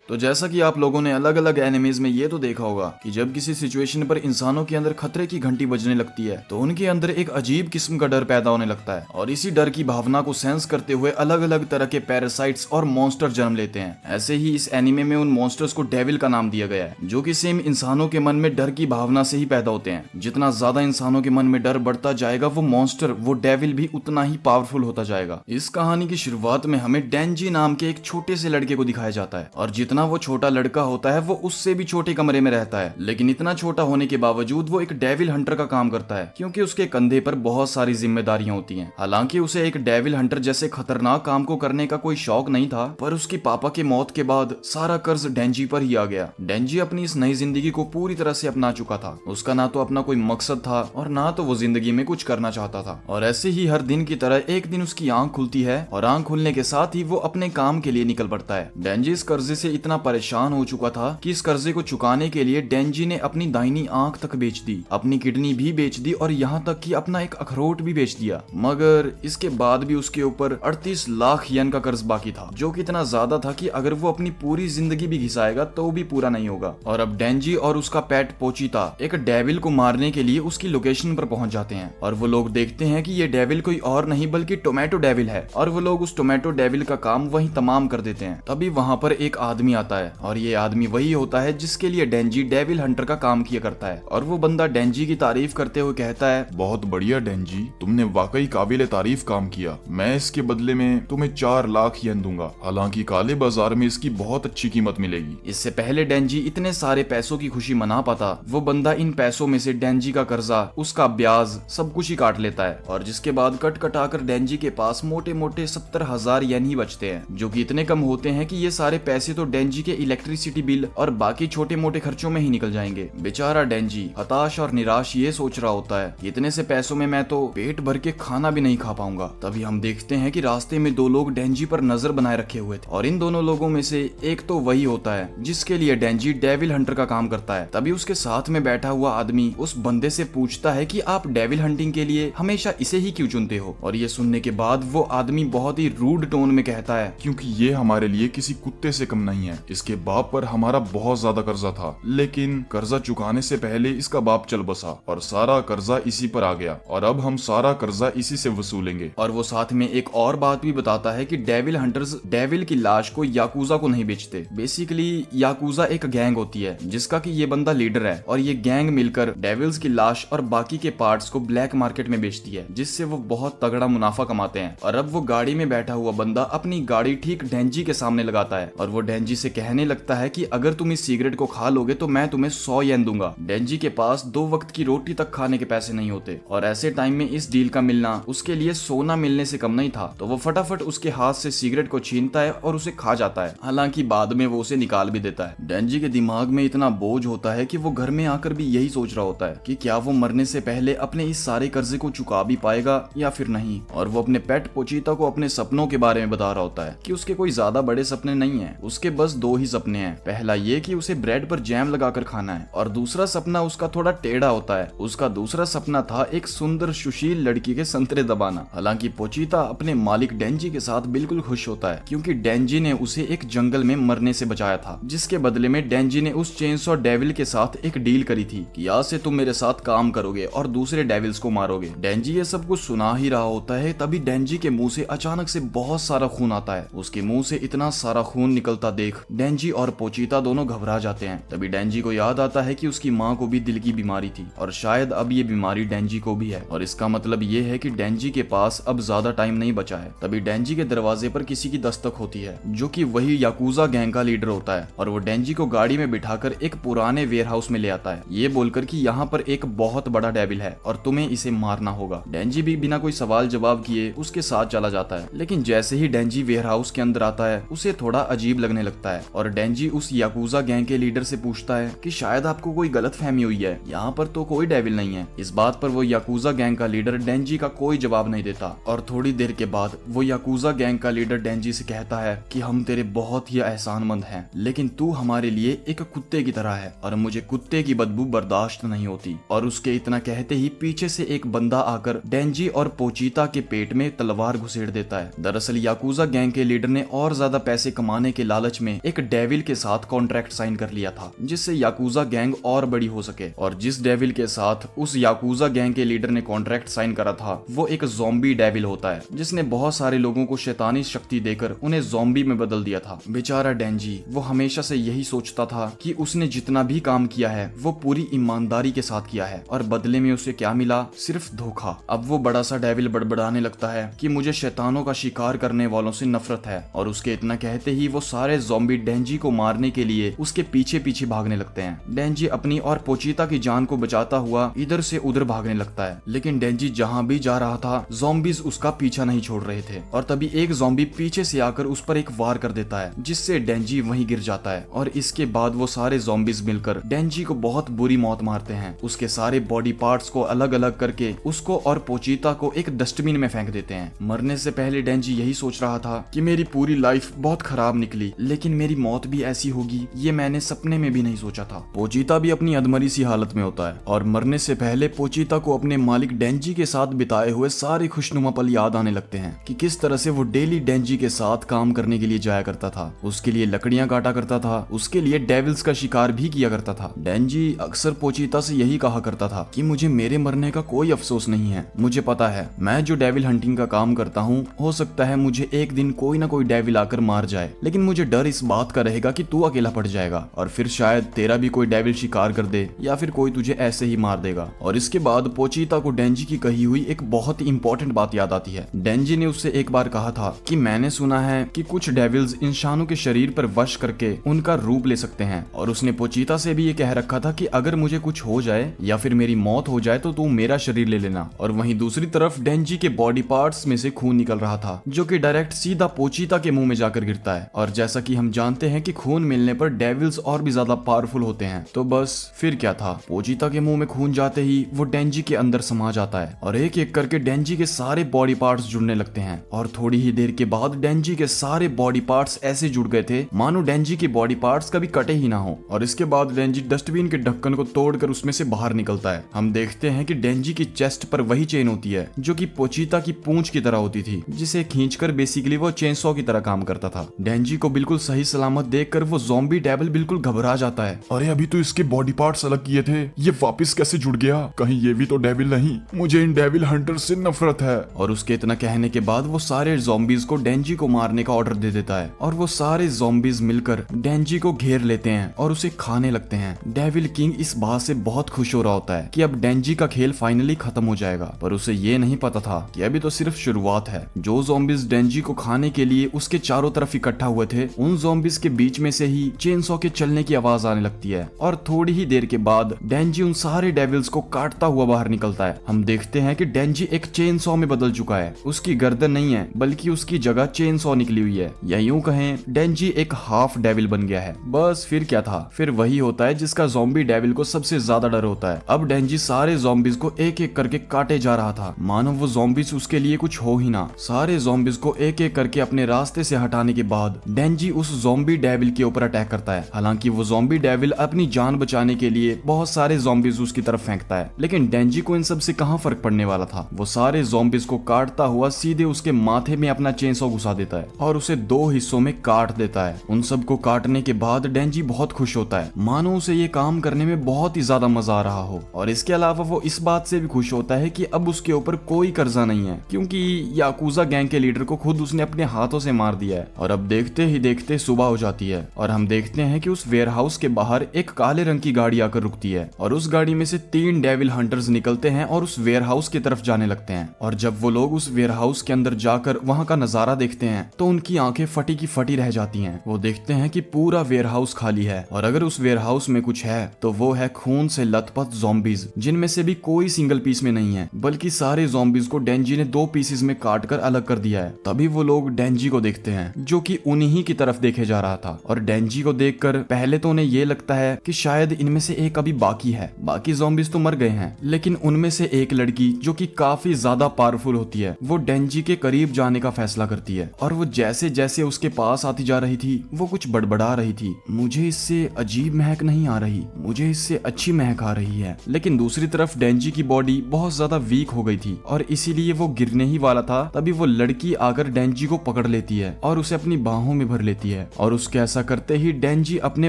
तो जैसा कि आप लोगों ने अलग अलग एनिमीज में ये तो देखा होगा कि जब किसी सिचुएशन पर इंसानों के अंदर खतरे की घंटी बजने लगती है तो उनके अंदर एक अजीब किस्म का डर पैदा होने लगता है, और इसी डर की भावना को सेंस करते हुए अलग अलग तरह के पैरासाइट्स और मॉन्स्टर जन्म लेते हैं। ऐसे ही इस एनिमे में उन मॉन्स्टर्स को डेविल का नाम दिया गया है, जो कि सेम इंसानों के मन में डर की भावना से ही पैदा होते हैं। जितना ज्यादा इंसानों के मन में डर बढ़ता जाएगा वो मॉन्स्टर, वो डेविल भी उतना ही पावरफुल होता जाएगा। इस कहानी की शुरुआत में हमें डेंजी नाम के एक छोटे से लड़के को दिखाया जाता है, और जितना वो छोटा लड़का होता है वो उससे भी छोटे कमरे में रहता है, लेकिन इतना छोटा होने के बावजूद वो एक डेविल हंटर का काम करता है, क्योंकि उसके कंधे पर बहुत सारी जिम्मेदारियां होती हैं। हालांकि उसे एक डेविल हंटर जैसे खतरनाक काम को करने का कोई शौक नहीं था, पर उसके पापा के मौत के बाद सारा कर्ज डेंजी पर ही आ गया। डेंजी अपनी इस नई जिंदगी को पूरी तरह से अपना चुका था। उसका ना तो अपना कोई मकसद था और ना तो वो जिंदगी में कुछ करना चाहता था। और ऐसे ही हर दिन की तरह एक दिन उसकी आंख खुलती है, और आंख खुलने के साथ ही वो अपने काम के लिए निकल पड़ता है। डेंजी इस कर्जे से इतना परेशान हो चुका था कि इस कर्जे को चुकाने के लिए डेंजी ने अपनी दाहिनी आंख तक बेच दी, अपनी किडनी भी बेच दी, और यहाँ तक कि अपना एक अखरोट भी बेच दिया। मगर इसके बाद भी उसके ऊपर 38 लाख येन का कर्ज बाकी था, जो कि इतना ज्यादा था कि अगर वो अपनी पूरी जिंदगी भी घिसाएगा तो भी पूरा नहीं होगा। और अब डेंजी और उसका पेट पोचीता एक डेविल को मारने के लिए उसकी लोकेशन पर पहुंच जाते हैं, और वो लोग देखते हैं कि ये डेविल कोई और नहीं बल्कि टोमेटो डेविल है, और वो लोग उस टोमेटो डेविल का काम वहीं तमाम कर देते हैं। तभी वहां पर एक आदमी आता है, और ये आदमी वही होता है जिसके लिए डेंजी डेविल हंटर का काम किया करता है। और वो बंदा डेंजी की तारीफ करते हुए कहता है, बहुत बढ़िया डेंजी, तुमने वाकई काबिले तारीफ काम किया। मैं इसके बदले में तुम्हें 4 लाख येन दूंगा, हालांकि काले बाजार में इसकी बहुत अच्छी कीमत मिलेगी। इससे पहले डेंजी इतने सारे पैसों की खुशी मना पाता, वो बंदा इन पैसों में से डेंजी का कर्जा, उसका ब्याज, सब कुछ ही काट लेता है, और जिसके बाद कट कटाकर डेंजी के पास मोटे मोटे 70,000 येन ही बचते हैं, जो कि इतने कम होते हैं कि ये सारे पैसे तो डेंजी के इलेक्ट्रिसिटी बिल और बाकी छोटे मोटे खर्चों में ही निकल जाएंगे। बेचारा डेंजी हताश और निराश ये सोच रहा होता है कि इतने से पैसों में मैं तो पेट भर के खाना भी नहीं खा पाऊंगा। तभी हम देखते हैं कि रास्ते में 2 लोग डेंजी पर नजर बनाए रखे हुए थे, और इन दोनों लोगों में से एक तो वही होता है जिसके लिए डेंजी डेविल हंटर का काम करता है। तभी उसके साथ में बैठा हुआ आदमी उस बंदे से पूछता है कि आप डेविल हंटिंग के लिए हमेशा इसे ही क्यों चुनते हो। और ये सुनने के बाद वो आदमी बहुत ही रूड टोन में कहता है, क्योंकि ये हमारे लिए किसी कुत्ते से कम नहीं है। इसके बाप पर हमारा बहुत ज्यादा कर्जा था, लेकिन कर्जा चुकाने से पहले इसका बाप चल बसा और सारा कर्जा इसी पर आ गया, और अब हम सारा कर्जा इसी से वसूलेंगे। और वो साथ में एक और बात भी बताता है कि डेविल हंटर्स डेविल की लाश को याकूजा को नहीं बेचते। बेसिकली याकूजा एक गैंग होती है जिसका कि ये बंदा लीडर है, और ये गैंग मिलकर डेविल्स की लाश और बाकी के पार्ट्स को ब्लैक मार्केट में बेचती है, जिससे वो बहुत तगड़ा मुनाफा कमाते हैं। और अब वो गाड़ी में बैठा हुआ बंदा अपनी गाड़ी ठीक डेंजी के सामने लगाता है, और वो डेंजी से कहने लगता है कि अगर तुम इस सिगरेट को खा लोगे तो मैं तुम्हें 100 येन दूंगा। डेंजी के पास 2 वक्त की रोटी तक खाने के पैसे नहीं होते, और ऐसे टाइम में इस डील का मिलना उसके लिए सोना मिलने से कम नहीं था। तो वो फटाफट उसके हाथ से सिगरेट को छीनता है और उसे खा जाता है। हालांकि बाद में वो उसे निकाल भी देता है। डेंजी के दिमाग में इतना बोझ होता है कि वो घर में आकर भी यही सोच रहा होता है कि क्या वो मरने से पहले अपने इस सारे कर्जे को चुका भी पाएगा या फिर नहीं। और वो अपने पेट पोचीता को अपने सपनों के बारे में बता रहा होता है कि उसके कोई ज्यादा बड़े सपने नहीं है, उसके बस 2 ही सपने हैं। पहला ये कि उसे ब्रेड पर जैम लगाकर खाना है, और दूसरा सपना उसका थोड़ा टेढ़ा होता है। उसका दूसरा सपना था एक सुंदर सुशील लड़की के संतरे दबाना। हालांकि पोचीता अपने मालिक डेंजी के साथ बिल्कुल खुश होता है, क्योंकि डेंजी ने उसे एक जंगल में मरने से बचाया था, जिसके बदले में डेंजी ने उस चेनसॉ डेविल के साथ एक डील करी थी कि आज से तुम मेरे साथ काम करोगे और दूसरे डेविल्स को मारोगे। डेंजी ये सब कुछ सुना ही रहा होता है, तभी डेंजी के मुंह से अचानक से बहुत सारा खून आता है। उसके मुंह से इतना सारा खून निकलता देख डेंजी और पोचीता दोनों घबरा जाते हैं। तभी डेंजी को याद आता है कि उसकी माँ को भी दिल की बीमारी थी, और शायद अब ये बीमारी डेंजी को भी है, और इसका मतलब ये है कि डेंजी के पास अब ज्यादा टाइम नहीं बचा है। तभी डेंजी के दरवाजे पर किसी की दस्तक होती है, जो कि वही याकूजा गैंग का लीडर होता है, और वो डेंजी को गाड़ी में बिठाकर एक पुराने वेयरहाउस में ले आता है, ये बोलकर कि यहाँ पर एक बहुत बड़ा डेविल है और तुम्हें इसे मारना होगा। डेंजी भी बिना कोई सवाल जवाब किए उसके साथ चला जाता है, लेकिन जैसे ही डेंजी वेयरहाउस के अंदर आता है उसे थोड़ा अजीब लगने लगता है, और डेंजी उस याकूजा गैंग के लीडर से पूछता है कि शायद आपको कोई गलतफहमी हुई है, यहाँ पर तो कोई डेविल नहीं है। इस बात पर वो याकूजा गैंग का लीडर डेंजी का कोई जवाब नहीं देता, और थोड़ी देर के बाद वो याकूजा गैंग का लीडर डेंजी से कहता है कि हम तेरे बहुत ही एहसानमंद हैं, लेकिन तू हमारे लिए एक कुत्ते की तरह है, और मुझे कुत्ते की बदबू बर्दाश्त नहीं होती। और उसके इतना कहते ही पीछे से एक बंदा आकर डेंजी और पोचीता के पेट में तलवार घुसेड़ देता है। दरअसल याकूजा गैंग के लीडर ने और ज्यादा पैसे कमाने के लालच में एक डेविल के साथ कॉन्ट्रैक्ट साइन कर लिया था, जिससे याकूजा गैंग और बड़ी हो सके। और जिस डेविल के साथ उस याकूजा गैंग के लीडर ने कॉन्ट्रैक्ट साइन करा था वो एक ज़ॉम्बी डेविल होता है, जिसने बहुत सारे लोगों को शैतानी शक्ति देकर उन्हें ज़ॉम्बी में बदल दिया था। बेचारा डेंजी, वो हमेशा से यही सोचता था कि उसने जितना भी काम किया है वो पूरी ईमानदारी के साथ किया है, और बदले में उसे क्या मिला? सिर्फ धोखा। अब वो बड़ा सा डेविल बड़बड़ाने लगता है कि मुझे शैतानों का शिकार करने वालों से नफरत है, और उसके इतना कहते ही वो सारे ज़ॉम्बी डेंजी को मारने के लिए उसके पीछे पीछे भागने लगते हैं। डेंजी अपनी और पोचीता की जान को बचाता हुआ इधर से उधर भागने लगता है, लेकिन डेंजी जहाँ भी जा रहा था ज़ॉम्बीज उसका पीछा नहीं छोड़ रहे थे। और तभी एक ज़ॉम्बी पीछे से आकर उस पर एक वार कर देता है, जिससे डेंजी वहीं गिर जाता है। और इसके बाद वो सारे ज़ॉम्बीज मिलकर डेंजी को बहुत बुरी मौत मारते हैं। उसके सारे बॉडी पार्ट्स को अलग अलग करके उसको और पोचीता को एक डस्टबिन में फेंक देते हैं। मरने से पहले डेंजी यही सोच रहा था कि मेरी पूरी लाइफ बहुत खराब निकली, लेकिन मेरी मौत भी ऐसी होगी ये मैंने सपने में भी नहीं सोचा था। पोचीता भी अपनी अधमरी सी हालत में होता है, और मरने से पहले पोचीता को अपने मालिक डेंजी के साथ बिताए हुए सारे खुशनुमा पल याद आने लगते हैं कि किस तरह से वो डेली डेंजी के साथ काम करने के लिए जाया करता था, उसके लिए लकड़ियां काटा करता था, उसके लिए डेविल्स का शिकार भी किया करता था। डेंजी अक्सर पोचीता से यही कहा करता था कि मुझे मेरे मरने का कोई अफसोस नहीं है, मुझे पता है मैं जो डेविल हंटिंग का काम करता हूँ हो सकता है मुझे एक दिन कोई ना कोई डेविल आकर मार जाए, लेकिन मुझे डर इस बात का रहेगा कि तू अकेला पड़ जाएगा और फिर शायद तेरा भी कोई डेविल शिकार कर दे या फिर कोई तुझे ऐसे ही मार देगा। और इसके बाद पोचीता को डेंजी की कही हुई एक बहुत ही इंपॉर्टेंट बात याद आती है। डेंजी ने उससे एक बार कहा था कि मैंने सुना है कि कुछ डेविल्स इंसानों के शरीर पर वश करके उनका रूप ले सकते हैं, और उसने पोचीता से भी ये कह रखा था कि अगर मुझे कुछ हो जाए या फिर मेरी मौत हो जाए तो तू मेरा शरीर ले लेना। और वहीं दूसरी तरफ डेंजी के बॉडी पार्ट्स में से खून निकल रहा था, जो कि डायरेक्ट सीधा पोचीता के मुंह में जाकर गिरता है। और जैसा कि हम जानते हैं कि खून मिलने पर डेविल्स और भी ज्यादा पावरफुल होते हैं, तो बस फिर क्या था, पोचीता के मुंह में खून जाते ही वो डेंजी के अंदर समा जाता है और एक एक करके डेंजी के सारे बॉडी पार्ट्स जुड़ने लगते हैं। और थोड़ी ही देर के बाद डेंजी के सारे बॉडी पार्ट्स ऐसे जुड़ गए थे मानो डेंजी के बॉडी पार्ट्स कभी कटे ही ना हो। और इसके बाद डेंजी डस्टबिन के ढक्कन को तोड़कर उसमें से बाहर निकलता है। हम देखते हैं कि डेंजी की चेस्ट पर वही चेन होती है जो कि पोचीता की पूंछ की तरह होती थी, जिसे खींचकर बेसिकली वो चेनसॉ की तरह काम करता था। डेंजी को बिल्कुल सही सलामत देखकर वो ज़ॉम्बी डेविल बिल्कुल घबरा जाता है। अरे अभी तो इसके बॉडी पार्ट्स अलग किए थे, ये वापस कैसे जुड़ गया? कहीं ये भी तो डेविल नहीं? मुझे इन डेविल हंटर से नफरत है। और उसके इतना कहने के बाद वो सारे ज़ॉम्बीज को डेंजी को मारने का ऑर्डर दे देता है, और वो सारे ज़ॉम्बीज मिलकर डेंजी को घेर लेते हैं और उसे खाने लगते हैं। डेविल किंग इस बात से बहुत खुश हो रहा होता है कि अब डेंजी का खेल फाइनली खत्म हो जाएगा, पर उसे ये नहीं पता था कि अभी तो सिर्फ शुरुआत है। जो ज़ॉम्बीज डेंजी को खाने के लिए उसके चारों तरफ इकट्ठा हुए थे, उन ज़ॉम्बीज के बीच में से ही चेनसॉ के चलने की आवाज आने लगती है, और थोड़ी ही देर के बाद डेंजी उन सारे डेविल्स को काटता हुआ बाहर निकलता है। हम देखते हैं कि डेंजी एक चेनसॉ में बदल चुका है, उसकी गर्दन नहीं है बल्कि उसकी जगह चेनसॉ निकली हुई है, या यूं कहें डेंजी एक हाफ डेविल बन गया है। बस फिर क्या था, फिर वही होता है जिसका ज़ॉम्बी डेविल को सबसे ज्यादा डर होता है। अब डेंजी सारे ज़ॉम्बीज को एक एक करके काटे जा रहा था, मानो वो ज़ॉम्बीज उसके लिए कुछ हो ही ना। सारे ज़ॉम्बीज को एक एक करके अपने रास्ते से हटाने के बाद डेंजी उस ज़ॉम्बी डेविल के ऊपर अटैक करता है। हालांकि वो ज़ॉम्बी डेविल अपनी जान बचाने के लिए बहुत सारे ज़ॉम्बीज उसकी तरफ फेंकता है, लेकिन डेंजी को इन सब से कहां फर्क पड़ने वाला था। वो सारे ज़ॉम्बीज को काटता हुआ सीधे उसके माथे में अपना चेनसॉ घुसा देता है और उसे दो हिस्सों में काट देता है। उन सबको काटने के बाद डेंजी बहुत खुश होता है, मानो उसे ये काम करने में बहुत ही ज्यादा मजा आ रहा हो। और इसके अलावा वो इस बात से भी खुश होता है कि अब उसके ऊपर कोई कर्जा नहीं है, क्योंकि याकूजा गैंग के लीडर को खुद उसने अपने हाथों से मार दिया है। और अब देखते ही देखते सुबह हो जाती है और हम देखते हैं कि उस वेयरहाउस के बाहर एक काले रंग की गाड़ी आकर रुकती है, और उस गाड़ी में से 3 डेविल हंटर्स निकलते हैं और उस वेयरहाउस की तरफ जाने लगते हैं। और जब वो लोग उस वेयरहाउस के अंदर जाकर वहां का नजारा देखते हैं तो उनकी आंखें फटी की फटी रह जाती हैं। वो देखते हैं कि पूरा वेयरहाउस खाली है, और अगर उस वेयरहाउस में कुछ है तो वो है खून से लथपथ ज़ॉम्बीज, जिनमें से भी कोई सिंगल पीस में नहीं है, बल्कि सारे ज़ॉम्बीज को डेंजी ने 2 पीसेस में काट कर अलग कर दिया है। तभी वो लोग डेंजी को देखते हैं, जो कि उन्हीं की तरफ देखे जा रहा था। और डेंजी को देखकर पहले तो उन्हें ये लगता है कि शायद इनमें से एक अभी बाकी है, बाकी ज़ॉम्बीज तो मर गए हैं। लेकिन उनमें से एक लड़की जो कि काफी ज्यादा पावरफुल होती है, वो डेंजी के करीब जाने का फैसला करती है, और वो जैसे जैसे उसके पास आती जा रही थी वो कुछ बड़बड़ा रही थी। मुझे इससे अजीब महक नहीं आ रही, मुझे इससे अच्छी महक आ रही है। लेकिन दूसरी तरफ डेंजी की बॉडी बहुत ज्यादा वीक हो गई थी और इसीलिए वो गिरने ही वाला था। तभी वो लड़की आकर डेंजी को पकड़ लेती है और उसे अपनी बाहों में भर लेती है, और उसके ऐसा करते ही डेंजी अपने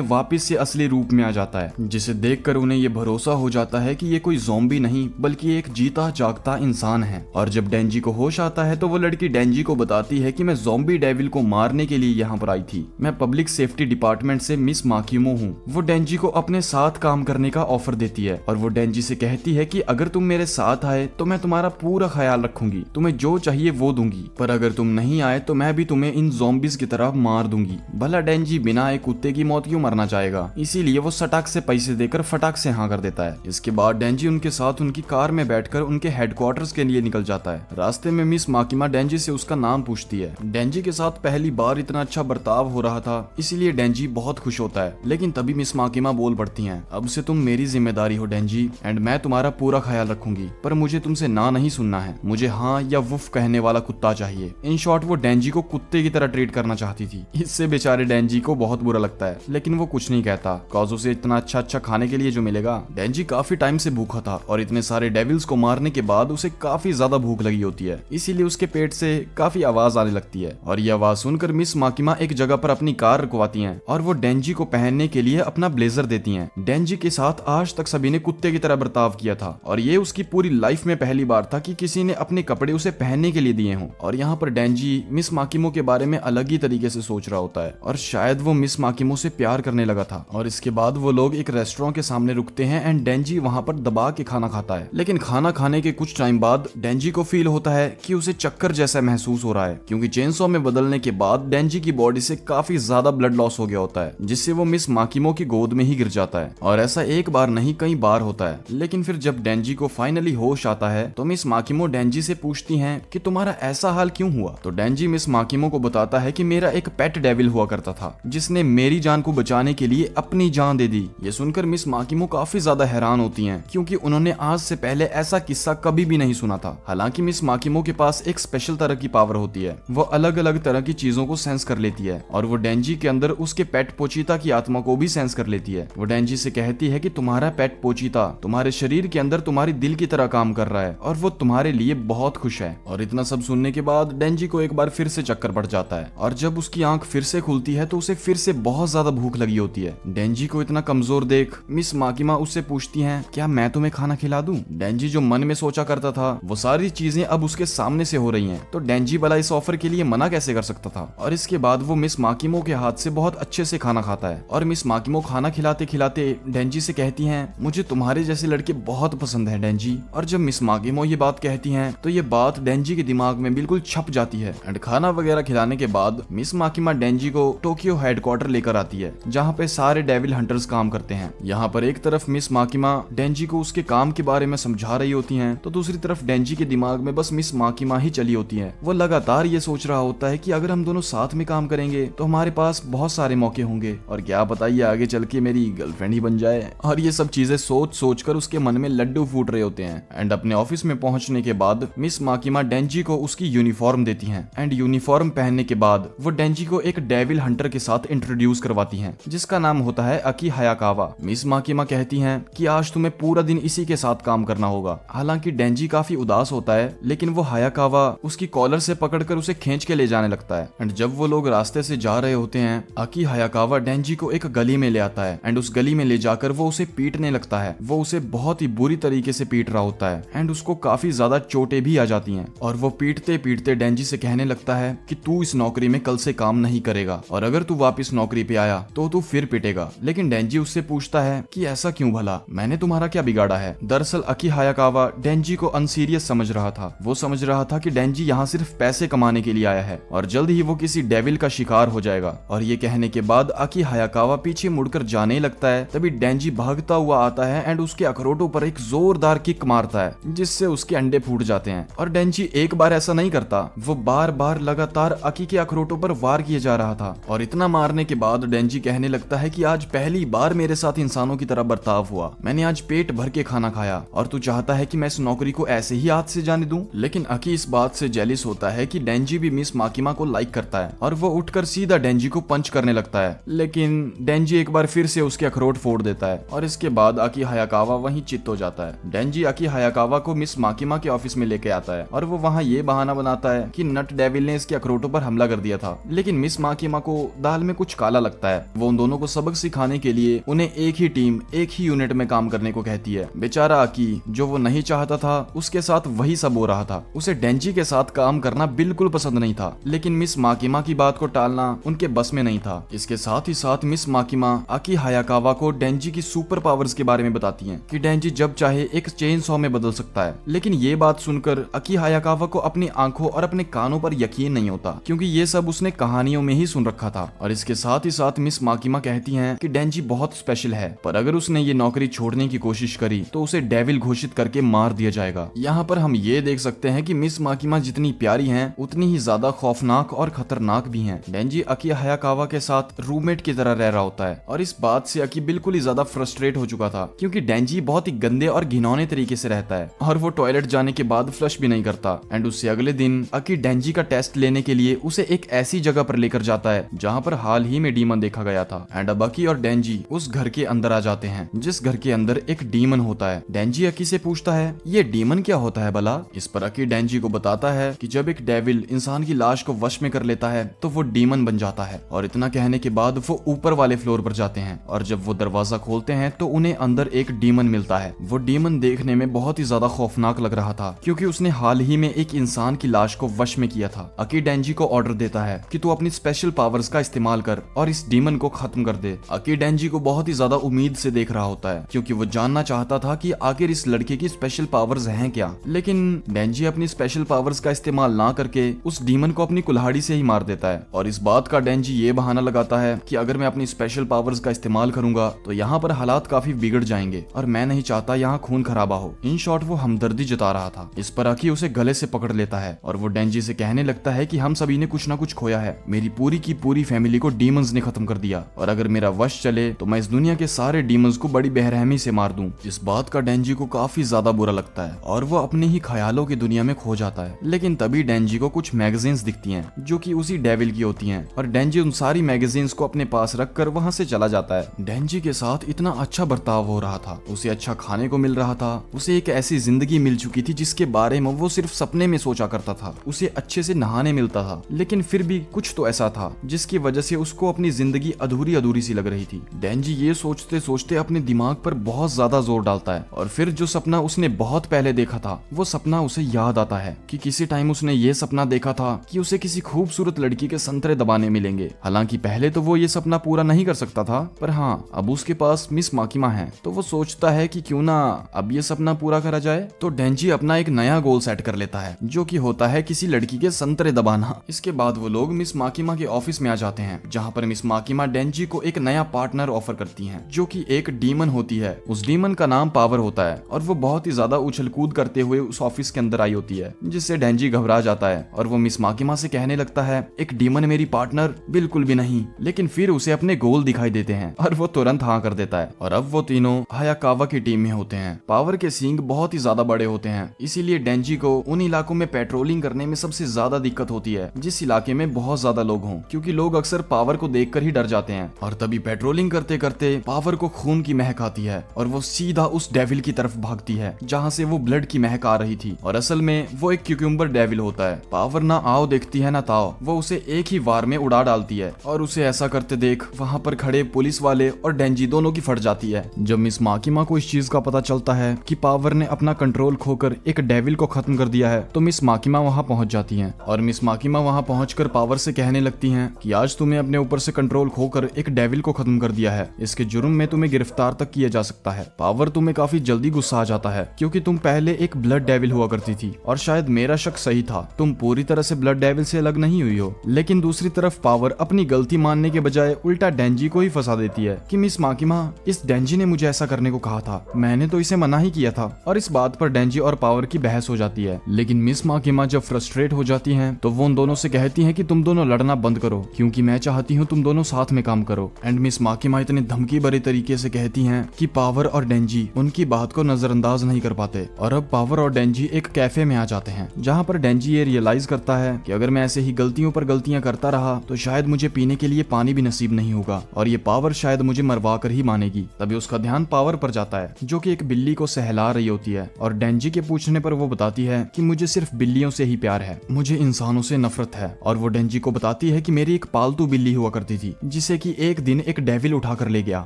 वापस से असली रूप में आ जाता है, जिसे देखकर उन्हें ये भरोसा हो जाता है कि ये कोई ज़ॉम्बी नहीं बल्कि एक जीता जागता इंसान है। और जब डेंजी को होश आता है तो वो लड़की डेंजी को बताती है कि मैं ज़ॉम्बी डेविल को मारने के लिए यहाँ पर आई थी। मैं पब्लिक सेफ्टी डिपार्टमेंट से मिस माकिमो हूँ। वो डेंजी को अपने साथ काम करने का ऑफर देती है और वो डेंजी से कहती है कि अगर तुम मेरे साथ आए तो मैं तुम्हारा पूरा ख्याल रखूंगी, तुम्हें जो चाहिए वो दूंगी, पर अगर तुम नहीं आए तो मैं भी तुम्हें इन ज़ॉम्बीज की तरह मार दूंगी। भला डेंजी बिना एक कुत्ते की मौत क्यों मरना चाहेगा, इसीलिए वो सटाक से पैसे देकर फटाक से हाँ कर देता है। इसके बाद डेंजी उनके साथ उनकी कार में बैठकर उनके हेडक्वार्टर्स के लिए निकल जाता है। रास्ते में मिस माकिमा डेंजी से उसका नाम पूछती है। डेंजी के साथ पहली बार इतना अच्छा बर्ताव हो रहा था, इसीलिए डेंजी बहुत खुश होता है। लेकिन तभी मिस माकिमा बोल पड़ती हैं, अब से तुम मेरी जिम्मेदारी हो डेंजी, एंड मैं तुम्हारा पूरा ख्याल रखूंगी, पर मुझे तुमसे ना नहीं सुनना है, मुझे हाँ या वुफ कहने वाला कुत्ता चाहिए। इन शॉर्ट वो डेंजी को कुत्ते की तरह ट्रीट करना चाहती थी। इससे बेचारे डेंजी को बहुत बुरा लगता है, लेकिन वो कुछ नहीं कहता, कॉज उसे इतना अच्छा खाने के लिए जो मिलेगा। डेंजी काफी टाइम से भूखा था और इतने सारे डेविल्स को मारने के बाद उसे काफी ज्यादा भूख लगी होती है, इसीलिए उसके पेट से काफी आवाज आने लगती है। और ये आवाज सुनकर मिस माकिमा एक जगह पर अपनी कार रुकवाती हैं और वो डेंजी को पहनने के लिए अपना ब्लेजर देती हैं। डेंजी के साथ आज तक सभी ने कुत्ते की तरह बर्ताव किया था और ये उसकी पूरी लाइफ में पहली बार था कि किसी ने अपने कपड़े उसे पहनने के लिए दिए हों। और यहाँ पर डेंजी मिस माकिमो के बारे में अलग ही तरीके से सोच रहा होता है और शायद वो मिस माकिमो से प्यार करने लगा था। और इसके बाद वो लोग एक रेस्टोरेंट के सामने रुकते हैं एंड डेंजी वहाँ पर दबा के खाना खाता है। लेकिन खाना खाने के कुछ टाइम बाद डेंजी को फील होता है कि उसे चक्कर जैसा महसूस हो रहा है, क्योंकि चेनसॉ में बदलने के बाद डेंजी की बॉडी से काफी ज्यादा ब्लड लॉस हो गया होता है, जिससे वो मिस माकिमो की गोद में ही गिर जाता है। और ऐसा एक बार नहीं कई बार होता है। लेकिन फिर जब डेंजी को फाइनली होश आता है तो मिस माकिमो डेंजी से पूछती हैं कि तुम्हारा ऐसा हाल क्यों हुआ। तो डेंजी मिस माकिमो को बताता है कि मेरा एक पेट डेविल हुआ करता था जिसने मेरी जान को बचाने के लिए अपनी जान दे दी। ये सुनकर मिस माकिमो काफी ज्यादा हैरान होती हैं, क्योंकि उन्होंने आज से पहले ऐसा किस्सा कभी भी नहीं सुना था। हालांकि मिस माकिमो के पास एक स्पेशल तरह की पावर होती है, वो अलग अलग तरह की चीजों को सेंस कर लेती है और वो डेंजी के अंदर उसके पेट पोचीता की आत्मा को भी सेंस कर लेती है। वो डेंजी से कहती है कि तुम्हारा पेट पोचीता तुम्हारे शरीर के अंदर तुम्हारी दिल की तरह काम कर रहा है और वो तुम्हारे लिए बहुत खुश है। और इतना सब सुनने के बाद डेंजी को एक बार फिर से चक्कर पड़ जाता है और जब उसकी आंख फिर से खुलती है तो उसे फिर से बहुत ज्यादा भूख लगी होती है। डेंजी को इतना कमजोर देख मिस माकिमा उससे पूछती हैं, क्या मैं तुम्हें खाना खिला दूं? डेंजी जो मन में सोचा करता था वो सारी चीजें अब उसके सामने से हो रही हैं, तो डेंजी भला इस ऑफर के लिए मना कैसे कर सकता था। और इसके बाद वो मिस माकिमो के हाथ से बहुत अच्छे से खाना खाता है और मिस माकिमो खाना खिलाते खिलाते डेंजी से कहती हैं, मुझे तुम्हारे जैसे लड़के बहुत पसंद है डेंजी। और जब मिस माकिमो ये बात कहती हैं तो ये बात डेंजी के दिमाग में बिल्कुल छप जाती है। एंड खाना वगैरह खिलाने के बाद मिस माकिमा डेंजी को टोक्यो हेडक्वार्टर लेकर आती है, जहाँ पे सारे डेविल हंटर्स काम करते हैं। यहाँ पर एक तरफ मिस माकिमा डेंजी को उसके काम के बारे में समझा रही होती हैं, तो दूसरी तरफ डेंजी के दिमाग में बस मिस माकिमा ही चली होती है। वो लगातार ये सोच रहा होता है कि अगर हम दोनों साथ में काम करेंगे तो हमारे पास बहुत सारे मौके होंगे और क्या पता ये आगे चल के मेरी गर्लफ्रेंड ही बन जाए। और ये सब चीजें सोच सोच कर उसके मन में लड्डू फूट रहे होते हैं। एंड अपने ऑफिस में पहुंचने के बाद मिस माकिमा डेंजी को उसकी यूनिफॉर्म देती हैं एंड यूनिफॉर्म पहनने के बाद वो डेंजी को एक डेविल हंटर के साथ इंट्रोड्यूस करवाती हैं, जिसका नाम होता है अकी हायाकावा। मिस माकिमा कहती हैं कि आज तुम्हें पूरा दिन इसी के साथ काम करना होगा। हालांकि डेंजी काफी उदास होता है, लेकिन वो हायाकावा उसकी कॉलर से पकड़कर उसे खींच के ले जाने लगता है। एंड जब वो लोग रास्ते से जा रहे होते हैं, अकी हायाकावा डेंजी को एक गली में ले आता है एंड उस गली में ले जाकर वो उसे पीटने लगता है। वो उसे बहुत ही बुरी तरीके से पीट रहा होता है एंड उसको काफी ज्यादा चोटें भी आ जाती हैं। और वो पीटते पीटते डेंजी से कहने लगता है कि तू इस नौकरी में कल से काम नहीं करेगा और अगर तू वापस नौकरी पे आया तो तू फिर पिटेगा। लेकिन डेंजी उससे पूछता है कि ऐसा क्यों भला, मैंने तुम्हारा क्या बिगाड़ा है। दरअसल अकी हायाकावा डेंजी को अनसीरियस समझ रहा था। वो समझ रहा था कि डेंजी यहाँ सिर्फ पैसे कमाने के लिए आया है और जल्द ही वो किसी डेविल का शिकार हो जाएगा। और ये कहने के बाद अकी हायाकावा पीछे मुड़कर जाने लगता है, तभी डेंजी भागता हुआ आता है एंड उसके अखरोटों पर एक जोरदार किक मारता है, जिससे उसके अंडे फूट जाते हैं। और डेंजी एक बार ऐसा नहीं करता, वो बार बार लगातार अकी के अखरोटों पर वार किए जा रहा था। और इतना मारने के बाद डेंजी कहने लगता है कि आज पहली बार मेरे साथ इंसानों की तरह बर्ताव हुआ, मैंने आज पेट भर के खाना खाया और तू चाहता है कि मैं इस नौकरी को ऐसे ही हाथ से जाने दूं। लेकिन अकी इस बात से जेलिस होता है कि डेंजी भी मिस माकिमा को लाइक करता है और वो उठकर सीधा डेंजी को पंच करने लगता है। लेकिन डेंजी एक बार फिर से उसके अखरोट फोड़ देता है और इसके बाद अकी हायाकावा वहीं चित हो जाता है। डेंजी अकी हायाकावा को मिस माकिमा के ऑफिस में लेके आता है और वो वहाँ ये बहाना बनाता है कि नट डेविल ने इसके अखरोटों पर हमला कर दिया था। लेकिन मिस माकिमा माकिमा को दाल में कुछ काला लगता है। वो उन दोनों को सबक सिखाने के लिए उन्हें एक ही टीम, एक ही यूनिट में काम करने को कहती है। बेचारा अकी, जो वो नहीं चाहता था उसके साथ वही सब हो रहा था। उसे डेंजी के साथ काम करना बिल्कुल पसंद नहीं था, लेकिन मिस माकिमा की बात को टालना उनके बस में नहीं था। इसके साथ ही साथ मिस माकिमा अकी हायाकावा को डेंजी की सुपर पावर्स के बारे में बताती हैं कि डेंजी जब चाहे एक चेन सॉ में बदल सकता है। लेकिन ये बात सुनकर अकी हायाकावा को अपनी आंखों और अपने कानों पर यकीन नहीं होता, क्योंकि ये सब उसने कहानियों में ही सुन रखा था। और इसके साथ ही साथ मिस माकिमा कहती हैं कि डेंजी बहुत स्पेशल है, पर अगर उसने ये नौकरी छोड़ने की कोशिश करी तो उसे डेविल घोषित करके मार दिया जाएगा। यहाँ पर हम ये देख सकते हैं कि मिस माकिमा जितनी प्यारी हैं, उतनी ही ज्यादा खौफनाक और खतरनाक भी हैं। डेंजी अकी हायाकावा के साथ रूममेट की तरह रह रहा होता है, और इस बात से अकी बिल्कुल ही ज्यादा फ्रस्ट्रेट हो चुका था, क्योंकि डेंजी बहुत ही गंदे और घिनौने तरीके से रहता है और वो टॉयलेट जाने के बाद फ्लश भी नहीं करता। एंड उससे अगले दिन अकी डेंजी का टेस्ट लेने के लिए उसे एक ऐसी जगह पर लेकर जाता है जहाँ पर हाल ही में डीमन देखा गया था। एंड अब अकी और डेंजी उस घर के अंदर आ जाते हैं, जिस घर के अंदर एक डीमन होता है। डेंजी अकी से पूछता है, ये डीमन क्या होता है भला? इस पर अकी डेंजी को बताता है कि जब एक डेविल इंसान की लाश को वश में कर लेता है तो वो डीमन बन जाता है। और इतना कहने के बाद वो ऊपर वाले फ्लोर पर जाते हैं, और जब वो दरवाजा खोलते हैं तो उन्हें अंदर एक डीमन मिलता है। वो डीमन देखने में बहुत ही ज्यादा खौफनाक लग रहा था, क्योंकि उसने हाल ही में एक इंसान की लाश को वश में किया था। अकी डेंजी को ऑर्डर देता है कि तू अपनी स्पेशल पावर्स का इस्तेमाल कर और इस डीमन को खत्म कर दे। अकी डेंजी को बहुत ही ज्यादा उम्मीद से देख रहा होता है, क्योंकि वो जानना चाहता था कि आखिर इस लड़के की स्पेशल पावर्स हैं क्या। लेकिन डेंजी अपनी स्पेशल पावर्स का इस्तेमाल ना करके उस डीमन को अपनी कुल्हाड़ी से ही मार देता है। और इस बात का डेंजी ये बहाना लगाता है कि अगर मैं अपनी स्पेशल पावर्स का इस्तेमाल करूंगा तो यहाँ पर हालात काफी बिगड़ जाएंगे, और मैं नहीं चाहता यहाँ खून खराबा हो। इन शॉर्ट वो हमदर्दी जता रहा था। इस पर अकी उसे गले से पकड़ लेता है और वो डेंजी से कहने लगता है कि हम सभी ने कुछ ना कुछ खोया है। मेरी पूरी की पूरी फैमिली को डीमंस ने खत्म कर दिया, और अगर मेरा वश चले तो मैं इस दुनिया के सारे डीमंस को बड़ी बेरहमी से मार दूं। इस बात का डेंजी को काफी ज्यादा बुरा लगता है और वो अपने ही ख्यालों की दुनिया में खो जाता है। लेकिन तभी डेंजी को कुछ मैगजीन्स दिखती हैं जो कि उसी डेविल की होती हैं, और डेंजी उन सारी मैगजीन्स को अपने पास रखकर वहां से चला जाता है। डेंजी के साथ इतना अच्छा बर्ताव हो रहा था, उसे अच्छा खाने को मिल रहा था, उसे एक ऐसी जिंदगी मिल चुकी थी जिसके बारे में वो सिर्फ सपने में सोचा करता था, उसे अच्छे से नहाने मिलता था। लेकिन फिर भी कुछ तो ऐसा था जिसकी वजह से उसको अपनी जिंदगी अधूरी अधूरी सी लग रही थी। डेंजी ये सोचते सोचते अपने दिमाग पर बहुत ज्यादा जोर डालता है, और फिर जो सपना उसने बहुत पहले देखा था वो सपना उसे याद आता है कि किसी टाइम उसने ये सपना देखा था कि उसे किसी खूबसूरत लड़की के संतरे दबाने मिलेंगे। हालांकि पहले तो वो ये सपना पूरा नहीं कर सकता था, पर हाँ, अब उसके पास मिस माकिमा है, तो वो सोचता है कि क्यों ना अब ये सपना पूरा करा जाए। तो डेंजी अपना एक नया गोल सेट कर लेता है, जो कि होता है किसी लड़की के संतरे दबाना। इसके बाद वो लोग मिस माकिमा के ऑफिस में आ जाते हैं, जहाँ पर मिस माकिमा डेंजी को एक नया पार्टनर ऑफर करती हैं, जो कि एक डीमन होती है। उस डीमन का नाम पावर होता है, और वो बहुत ही ज्यादा उछल कूद करते हुए उस ऑफिस के अंदर आई होती है, जिससे डेंजी घबरा जाता है और वो मिस माकिमा से कहने लगता है, एक डीमन मेरी पार्टनर? बिल्कुल भी नहीं। लेकिन फिर उसे अपने गोल दिखाई देते हैं और वो तुरंत हाँ कर देता है, और अब वो तीनों हायाकावा की टीम में होते हैं। पावर के सींग बहुत ही ज्यादा बड़े होते हैं, इसीलिए डेंजी को उन इलाकों में पेट्रोलिंग करने में सबसे ज्यादा दिक्कत होती है जिस इलाके में बहुत ज्यादा लोग हों, क्योंकि लोग अक्सर पावर को देखकर ही डर जाते हैं। और तभी पेट्रोलिंग करते करते पावर को खून की महक आती है, और वो सीधा उस डेविल की तरफ भागती है जहाँ से वो ब्लड की महक आ रही थी। और असल में वो एक क्यूक्यूम्बर डेविल होता है। पावर ना आओ देखती है ना ताओ, वो उसे एक ही वार में उड़ा डालती है, और उसे ऐसा करते देख वहाँ पर खड़े पुलिस वाले और डेंजी दोनों की फट जाती है। जब मिस माकिमा को इस चीज का पता चलता है कि पावर ने अपना कंट्रोल खोकर एक डेविल को खत्म कर दिया है, तो मिस माकिमा वहाँ पहुँच जाती हैं, और मिस माकिमा वहाँ पहुंचकर पावर से कहने लगती हैं कि आज तुम्हें अपने ऊपर से कंट्रोल खोकर एक डेविल को खत्म कर दिया है, इसके जुर्म में तुम्हें गिरफ्तार तक किया जा सकता है। पावर तुम्हें काफी जल्दी गुस्सा आ जाता है, क्योंकि तुम पहले एक ब्लड डेविल हुआ करती थी, और शायद मेरा शक सही था, तुम पूरी तरह से ब्लड डेविल से अलग नहीं हुई हो। लेकिन दूसरी तरफ पावर अपनी गलती मानने के बजाय उल्टा डेंजी को ही फंसा देती है कि मिस माकिमा, इस डेंजी ने मुझे ऐसा करने को कहा था, मैंने तो इसे मना ही किया था। और इस बात पर डेंजी और पावर की बहस हो जाती है। लेकिन मिस माकिमा जब फ्रस्ट्रेट हो जाती हैं तो वो उन दोनों से कहती हैं कि तुम दोनों लड़ना बंद करो, क्योंकि मैं चाहती हूँ तुम दोनों साथ में काम करो। एंड मिस माकिमा इतने धमकी भरे तरीके से कहती हैं कि पावर और डेंजी उनकी बात को नजरअंदाज नहीं कर पाते। और अब पावर और डेंजी एक कैफे में आ जाते हैं, जहाँ पर डेंजी ये रियलाइज करता है कि अगर मैं ऐसे ही गलतियों पर गलतियां करता रहा तो शायद मुझे पीने के लिए पानी भी नसीब नहीं होगा, और ये पावर शायद मुझे मरवा कर ही मानेगी। तभी उसका ध्यान पावर पर जाता है, जो कि एक बिल्ली को सहला रही होती है, और डेंजी के पूछने पर वो बताती है कि मुझे सिर्फ बिल्लियों से ही प्यार है, मुझे इंसानों से नफरत है। और वो डेंजी को बताती है कि मेरी एक पालतू बिल्ली हुआ करती थी जिसे कि एक दिन एक डेविल उठाकर ले गया।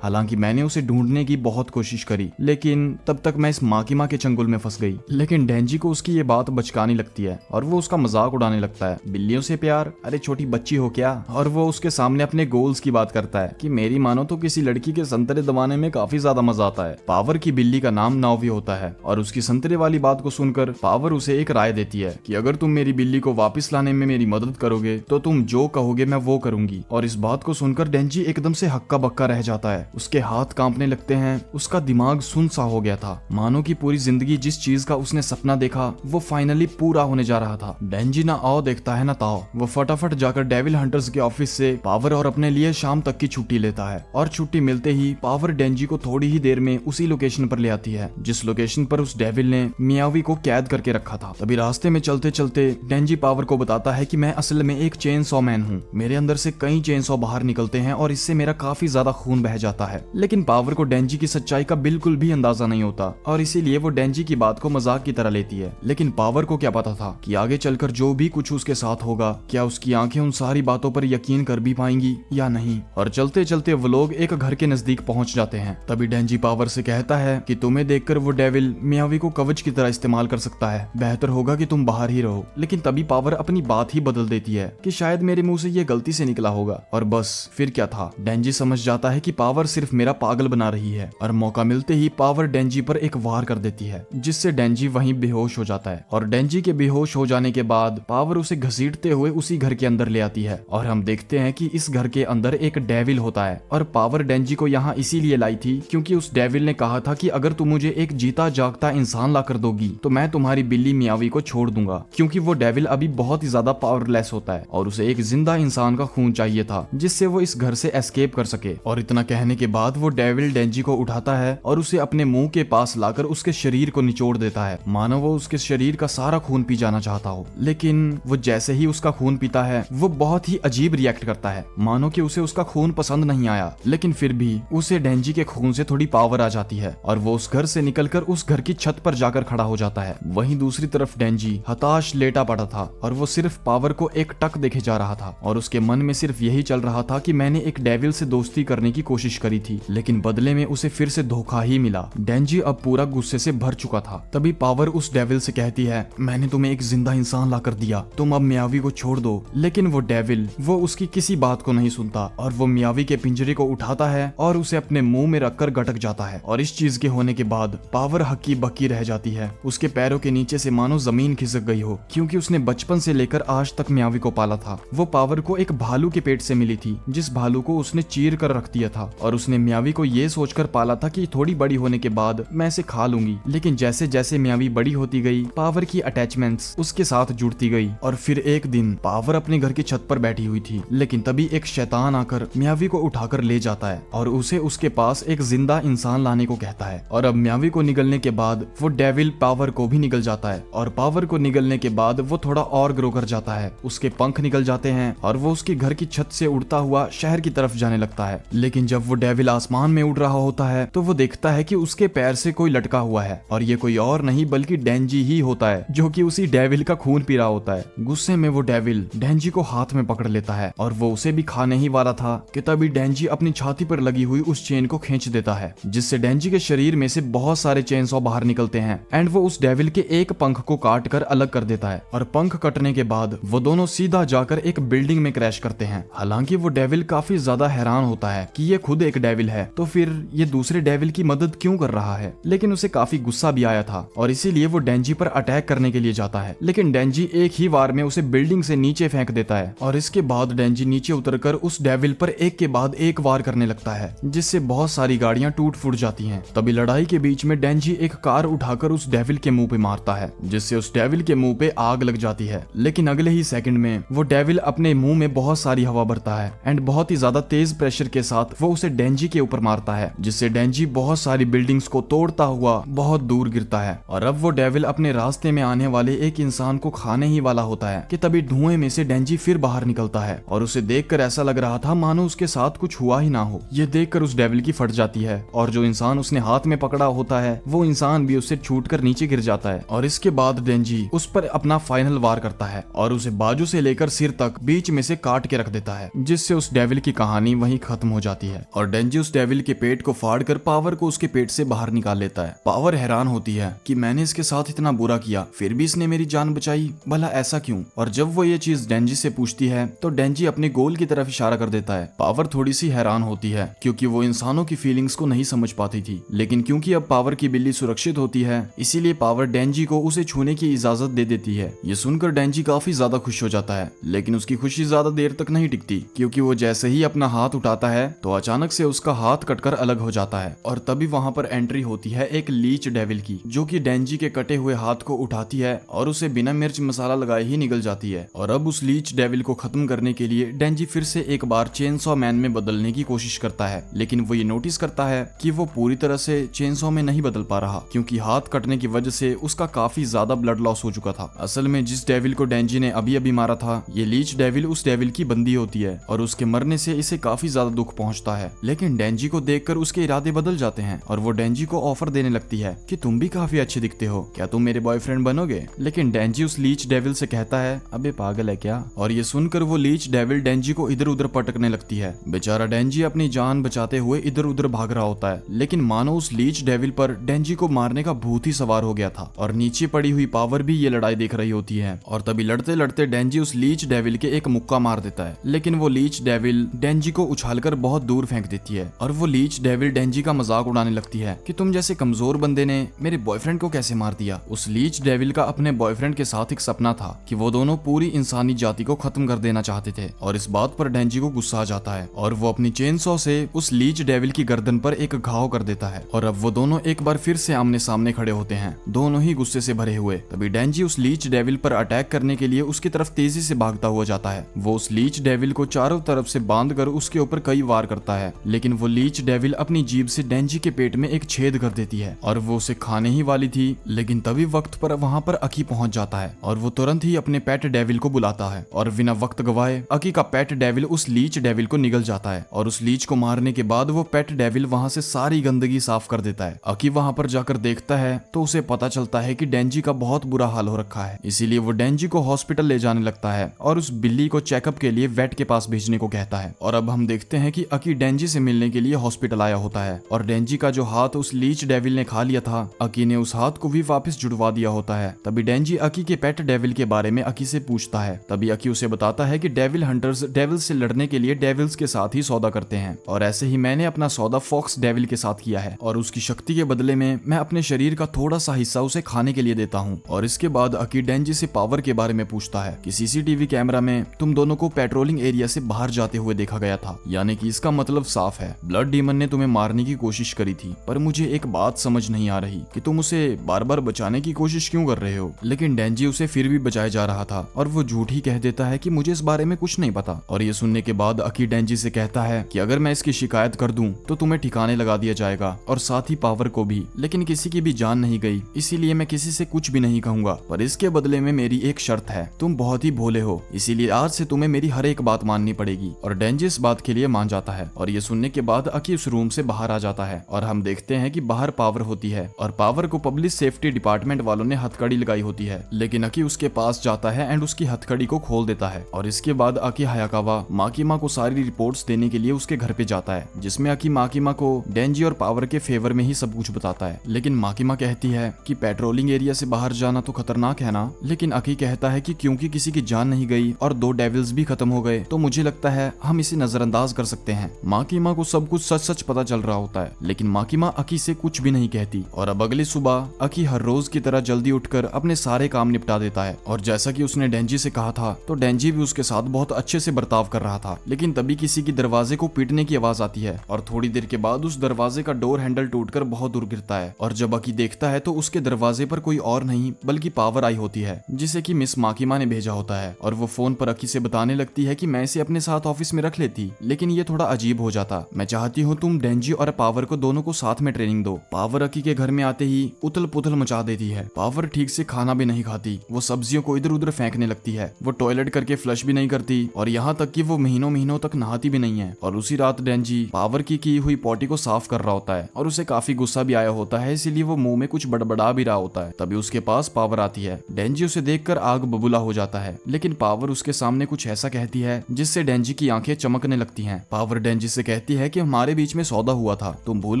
हालांकि मैंने उसे ढूंढने की बहुत कोशिश करी, लेकिन तब तक मैं इस माँ की माँ के चंगुल में फंस गई। लेकिन डेंजी को उसकी ये बात बचकानी लगती है और वो उसका मजाक उड़ाने लगता है। बिल्लियों से प्यार, अरे छोटी बच्ची हो क्या। और वो उसके सामने अपने गोल्स की बात करता है कि मेरी मानो तो किसी लड़की के संतरे दबाने में काफी ज्यादा मजा आता है। पावर की बिल्ली का नाम नावी होता है और उसकी संतरे वाली बात को सुनकर पावर उसे एक राय देती है कि अगर तुम मेरी बिल्ली को वापस लाने में मेरी मदद करोगे तो तुम जो कहोगे मैं वो करूंगी। और इस बात को सुनकर डेंजी एकदम से हक्का बक्का रह जाता है। उसके हाथ कांपने लगते हैं, उसका दिमाग सुन सा हो गया था, मानो की पूरी जिंदगी जिस चीज का उसने सपना देखा वो फाइनली पूरा होने जा रहा था। डेंजी ना आओ देखता है ना ताओ, वो फटाफट जाकर डेविल हंटर्स के ऑफिस से पावर और अपने लिए शाम तक की छुट्टी लेता है। और छुट्टी मिलते ही पावर डेंजी को थोड़ी ही देर में उसी लोकेशन पर ले आती है जिस लोकेशन पर उस डेविल ने मियावी को कैद करके रखा था। तभी रास्ते में चलते चलते डेंजी पावर को बताता है कि मैं असल में एक चेन सॉ मैन हूँ, मेरे अंदर से कई चेन सॉ बाहर निकलते हैं और इससे मेरा काफी ज्यादा खून बह जाता है। लेकिन पावर को डेंजी की सच्चाई का बिल्कुल भी अंदाजा नहीं होता और इसीलिए वो डेंजी की बात को मजाक की तरह लेती है। लेकिन पावर को क्या पता था कि आगे चलकर जो भी कुछ उसके साथ होगा, क्या उसकी आंखें उन सारी बातों पर यकीन कर भी पाएंगी या नहीं। और चलते चलते वो लोग एक घर के नजदीक पहुंच जाते हैं। तभी डेंजी पावर से कहता है कि तुम्हें देखकर वो डेविल मियावी को कवच की तरह इस्तेमाल कर सकता है, बेहतर होगा कि तुम बाहर ही रहो। लेकिन तभी पावर अपनी बात ही बदल देती है कि शायद मेरे मुंह से ये गलती से निकला होगा। और बस फिर क्या था, डेंजी समझ जाता है कि पावर सिर्फ मेरा पागल बना रही है। और मौका मिलते ही पावर डेंजी पर एक वार कर देती है जिससे डेंजी वहीं बेहोश हो जाता है। और डेंजी के बेहोश हो जाने के बाद पावर उसे घसीटते हुए उसी घर के अंदर ले आती है और हम देखते हैं कि इस घर के अंदर एक डेविल होता है। और पावर डेंजी को यहाँ इसीलिए लाई थी क्योंकि उस डेविल ने कहा था कि अगर तुम मुझे एक जीता जागता इंसान ला कर दोगी तो मैं तुम्हारी बिल्ली मियावी को छोड़ दूंगा, क्योंकि वो डेविल अभी बहुत ही ज्यादा पावरलेस होता है और उसे एक जिंदा इंसान का खून चाहिए था जिससे वो इस घर से एस्केप कर सके। और इतना कहने के बाद वो डेविल डेंजी को उठाता है और उसे अपने मुंह के पास लाकर उसके शरीर को निचोड़ देता है, मानो वो उसके शरीर का सारा खून पी जाना चाहता हो। लेकिन वो जैसे ही उसका खून पीता है वो बहुत ही अजीब रिएक्ट करता है, मानो कि उसे उसका खून पसंद नहीं आया। लेकिन फिर भी उसे डेंजी के खून से थोड़ी पावर आ जाती है और वो उस घर से निकलकर उस घर की छत पर जाकर खड़ा हो जाता है। वहीं दूसरी तरफ डेंजी हताश लेटा पड़ा था और वो सिर्फ पावर को एक टक देखे जा रहा था और उसके मन में सिर्फ यही चल रहा था कि मैंने एक डेविल से दोस्ती करने की कोशिश करी थी लेकिन बदले में उसे फिर से धोखा ही मिला। डेंजी अब पूरा गुस्से से भर चुका था। तभी पावर उस डेविल से कहती है, मैंने तुम्हें एक जिंदा इंसान ला कर दिया, तुम अब मियावी को छोड़ दो। लेकिन वो डेविल वो उसकी किसी बात को नहीं सुनता और वो मियावी के पिंजरे को उठाता है और उसे अपने मुंह में रखकर गटक जाता है। और इस चीज के होने के बाद पावर हक्की बक्की रह जाती है, उसके पैरों के नीचे से मानो जमीन खिसक गई हो, क्योंकि उसने बचपन से लेकर आज तक मियावी को पाला था। वो पावर को एक भालू के पेट से मिली थी जिस भालू को उसने चीर कर रख दिया था और उसने मियावी को ये सोचकर पाला था कि थोड़ी बड़ी होने के बाद मैं इसे खा लूंगी। लेकिन जैसे जैसे मियावी बड़ी होती गई पावर की अटैचमेंट्स उसके साथ जुड़ती गई और फिर एक दिन पावर अपने घर की छत पर बैठी हुई थी। लेकिन तभी एक शैतान आकर मियावी को उठाकर ले जाता है और उसे उसके पास एक जिंदा इंसान लाने को कहता है। और अब मियावी को निगलने के बाद वो डेविल पावर को भी निगल जाता है और पावर को निगलने के बाद वो थोड़ा और ग्रो कर जाता है, उसके पंख निकल जाते हैं और वो उसके घर की छत से उड़ता हुआ शहर की तरफ जाने लगता है। लेकिन जब वो डेविल आसमान में उड़ रहा होता है तो वो देखता है कि उसके पैर से कोई लटका हुआ है और ये कोई और नहीं बल्कि डेंजी ही होता है जो कि उसी डेविल का खून पी रहा होता है। गुस्से में वो डेविल डेंजी को हाथ में पकड़ लेता है और वो उसे भी खाने ही वाला था कि तभी डेंजी अपनी छाती पर लगी हुई उस चेन को खींच देता है जिससे डेंजी के शरीर में से बहुत सारे चेन सॉ बाहर निकलते हैं एंड वो उस डेविल के एक पंख को काट कर अलग कर देता है। और पंख कटने के बाद वो दोनों सीधा जाकर एक बिल्डिंग में क्रैश करते हैं। हालांकि वो डेविल काफी ज्यादा हैरान होता है कि ये खुद एक डेविल है तो फिर ये दूसरे डेविल की मदद क्यों कर रहा है। लेकिन उसे काफी गुस्सा भी आया था और इसीलिए वो डेंजी पर अटैक करने के लिए जाता है। लेकिन डेंजी एक ही वार में उसे बिल्डिंग से नीचे फेंक देता है और इसके बाद डेंजी नीचे उतरकर उस डेविल पर एक के बाद एक वार करने लगता है जिससे बहुत सारी गाड़ियां टूट फूट जाती हैं। तभी लड़ाई के बीच में डेंजी एक कार उठाकर उस डेविल के मुंह पे मारता है जिससे उस डेविल के मुंह पे आग लग जाती है। लेकिन अगले ही सेकंड में वो डेविल अपने मुंह में बहुत सारी हवा भरता है एंड बहुत ही ज्यादा तेज प्रेशर के साथ वो उसे डेंजी के ऊपर मारता है जिससे डेंजी बहुत सारी बिल्डिंग्स को तोड़ता हुआ बहुत दूर गिरता है। और अब वो डेविल अपने रास्ते में आने वाले एक इंसान को खाने ही वाला होता है कि तभी धुएं में से डेंजी फिर बाहर निकलता है और उसे देखकर ऐसा लग रहा था मानो उसके साथ कुछ हुआ ही ना हो। ये देखकर उस डेविल की फट जाती है और जो इंसान उसने हाथ में पकड़ा होता है वो इंसान भी उससे छूटकर नीचे गिर जाता है। और इसके बाद डेंजी उस पर अपना फाइनल वार करता है और उसे बाजू से लेकर सिर तक बीच बीच में से काट के रख देता है, जिससे उस डेविल की कहानी वहीं खत्म हो जाती है और डेंजी उस डेविल के पेट को फाड़कर पावर को उसके पेट से बाहर निकाल लेता है। पावर हैरान होती है कि मैंने इसके साथ इतना बुरा किया, फिर भी इसने मेरी जान बचाई, भला ऐसा क्यों? और जब वो ये चीज डेंजी से पूछती है तो डेंजी अपने गोल की तरफ इशारा कर देता है। पावर थोड़ी सी हैरान होती है क्योंकि वो इंसानों की फीलिंग्स को नहीं समझ पाती थी, लेकिन क्योंकि अब पावर की बिल्ली सुरक्षित होती है इसीलिए पावर डेंजी को उसे छूने की इजाजत दे देती है। ये सुनकर डेंजी काफी ज्यादा खुश हो जाता है, लेकिन उसकी खुशी ज्यादा देर तक नहीं टिकती क्योंकि वो जैसे ही अपना हाथ उठाता है तो अचानक से उसका हाथ कटकर अलग हो जाता है और तभी वहां पर एंट्री होती है एक लीच डेविल की, जो कि डेंजी के कटे हुए हाथ को उठाती है और उसे बिना मिर्च मसाला लगाए ही निगल जाती है। और अब उस लीच डेविल को खत्म करने के लिए डेंजी फिर से एक बार चेनसॉ मैन में बदलने की कोशिश करता है, लेकिन वो ये नोटिस करता है कि वो पूरी तरह से चेनसॉ में नहीं बदल पा रहा क्योंकि हाथ कटने की वजह से उसका काफी ज्यादा ब्लड लॉस हो चुका था। असल में जिस डेविल को डेंजी ने अभी अभी मारा था, ये लीच डेविल उस डेविल की बंदी होती है और उसके मरने से इसे काफी ज्यादा दुख पहुंचता है। लेकिन डेंजी को देखकर उसके इरादे बदल जाते हैं और वो डेंजी को ऑफर देने लगती है कि तुम भी काफी अच्छे दिखते हो, क्या तुम मेरे बॉयफ्रेंड बनोगे? लेकिन डेंजी उस लीच डेविल से कहता है, अबे पागल है क्या? और ये सुनकर वो लीच डेविल डेंजी को इधर उधर पटकने लगती है। बेचारा डेंजी अपनी जान बचाते हुए इधर उधर भाग रहा होता है, लेकिन मानो उस लीच डेविल पर डेंजी को मारने का भूत ही सवार हो गया था और नीचे पड़ी हुई पावर भी ये लड़ाई देख रही होती है। और तभी लड़ते लड़ते डेंजी उस लीच डेविल के एक मुक्का मार देता है, लेकिन वो लीच डेविल डेंजी को उछालकर बहुत दूर फेंक देती है और वो लीच डेविल डेंजी का मजाक उड़ाने लगती है कि तुम जैसे कमजोर बंदे ने मेरे बॉयफ्रेंड को कैसे मार दिया। उस लीच डेविल का अपने बॉयफ्रेंड के साथ एक सपना था कि वो दोनों पूरी इंसानी जाति को खत्म कर देना चाहते थे और इस बात पर डेंजी को गुस्सा आ जाता है और वो अपनी चेनसॉ से उस लीच डेविल की गर्दन पर एक घाव कर देता है और अब वो दोनों एक बार फिर से आमने सामने खड़े होते हैं, दोनों ही गुस्से से भरे हुए। तभी डेंजी उस लीच डेविल पर अटैक करने के लिए उसकी तरफ तेजी से भागता हुआ जाता है। वो उस लीच डेविल को चारों तरफ से बांधकर उसके ऊपर कई वार करता है, लेकिन वो लीच डेविल अपनी जीभ से डेंजी के पेट में एक छेद कर देती है और वो उसे खाने ही वाली थी, लेकिन तभी वक्त पर वहां पर अकी पहुंच जाता है और वो तुरंत ही अपने पेट डेविल को बुलाता है और बिना वक्त गवाए अकी का पेट डेविल उस लीच डेविल को निगल जाता है और उस लीच को मारने के बाद वो पेट डेविल वहां से सारी गंदगी साफ कर देता है। अकी वहां पर जाकर देखता है तो उसे पता चलता है कि डेंजी का बहुत बुरा हाल हो रखा है, इसीलिए वो डेंजी को हॉस्पिटल ले जाने लगता है और उस बिल्ली को चेकअप के लिए वेट के पास भेजने को कहता है। और अब हम देखते हैं कि अकी डेंजी से मिलने के लिए हॉस्पिटल आया होता है और डेंजी का जो हाथ उस लीच डेविल ने खा लिया था, अकी ने उस हाथ को भी वापस जुड़वा दिया होता है। तभी डेंजी अकी के पेट डेविल के बारे में अकी से पूछता है। तभी अकी उसे बताता है कि डेविल हंटर्स डेविल से लड़ने के लिए डेविल्स के साथ ही सौदा करते हैं और ऐसे ही मैंने अपना सौदा फॉक्स डेविल के साथ किया है और उसकी शक्ति के बदले में मैं अपने शरीर का थोड़ा सा हिस्सा उसे खाने के लिए देता हूँ। और इसके बाद अकी डेंजी से पावर के बारे में पूछता है कि सीसीटीवी कैमरा में तुम दोनों को पेट्रोलिंग एरिया से बाहर जाते हुए देखा गया था, यानी कि इसका मतलब साफ है ब्लड डीमन ने तुम्हें मारने की कोशिश करी थी, पर मुझे एक बात समझ नहीं आ रही कि तुम उसे बार बार बचाने की कोशिश क्यों कर रहे हो। लेकिन डेंजी उसे फिर भी बचाए जा रहा था और वो झूठ ही कह देता है कि मुझे इस बारे में कुछ नहीं पता। और ये सुनने के बाद अकी डेंजी से कहता है कि अगर मैं इसकी शिकायत कर दूं तो तुम्हें ठिकाने लगा दिया जाएगा और साथ ही पावर को भी, लेकिन किसी की भी जान नहीं गई, इसीलिए मैं किसी से कुछ भी नहीं कहूंगा, पर इसके बदले में मेरी एक शर्त है, तुम बहुत ही भोले हो, इसीलिए आज से तुम्हें मेरी हर एक बात माननी पड़ेगी। और डेंजी इस बात के लिए मान जाता है और ये सुनने के बाद अकी उस रूम से बाहर आ जाता है और हम देखते हैं कि बाहर पावर होती है और पावर को पब्लिक सेफ्टी डिपार्टमेंट वालों ने हथकड़ी लगाई होती है, लेकिन अकी उसके पास जाता है एंड उसकी हथकड़ी को खोल देता है। और इसके बाद अकी हायाकावा माकीमा को सारी रिपोर्ट्स देने के लिए उसके घर पे जाता है, जिसमें अकी माकीमा को डेंजी और पावर के फेवर में ही सब कुछ बताता है। लेकिन माकीमा कहती है कि पेट्रोलिंग एरिया से बाहर जाना तो खतरनाक है ना, लेकिन अकी कहता है कि क्योंकि किसी की जान नहीं गई और 2 डेविल्स भी खत्म हो गए तो मुझे लगता है हम इसे नजरअंदाज कर सकते हैं। माकीमा को सब कुछ सच सच पता चल रहा होता है, लेकिन माकीमा अकी से कुछ भी नहीं कहती। और अब अगली सुबह अकी हर रोज की तरह जल्दी उठकर अपने सारे काम निपटा देता है और जैसा कि उसने डेंजी से कहा था तो डेंजी भी उसके साथ बहुत अच्छे से बर्ताव कर रहा था। लेकिन तभी किसी की दरवाजे को पीटने की आवाज आती है और थोड़ी देर के बाद उस दरवाजे का डोर हैंडल टूटकर बहुत दूर गिरता है और जब अकी देखता है तो उसके दरवाजे पर कोई और नहीं बल्कि पावर आई होती है, जिसे कि मिस माकीमा ने भेजा होता है। और वो फोन पर अकी से बताने लगती है कि मैं इसे अपने साथ ऑफिस में रख लेती, लेकिन ये थोड़ा अजीब हो जाता, मैं चाहती हूँ तुम डेंजी और पावर को दोनों को साथ में ट्रेनिंग दो। पावर अकी के घर में आते ही उथल पुथल मचा देती है। पावर ठीक से खाना भी नहीं खाती, वो सब्जियों को इधर उधर फेंकने लगती है, वो टॉयलेट करके फ्लश भी नहीं करती और यहाँ तक कि वो महीनों महीनों तक नहाती भी नहीं है। और उसी रात डेंजी पावर की हुई पॉटी को साफ कर रहा होता है और उसे काफी गुस्सा भी आया होता है, इसीलिए वो मुंह में कुछ बड़बड़ा भी रहा होता है। तभी उसके पास पावर आती है। डेंजी उसे देखकर आग बबूला हो जाता है, लेकिन पावर उसके सामने सामने कुछ ऐसा कहती है जिससे डेंजी की आंखें चमकने लगती हैं। पावर डेंजी से कहती है कि हमारे बीच में सौदा हुआ था, तुम भूल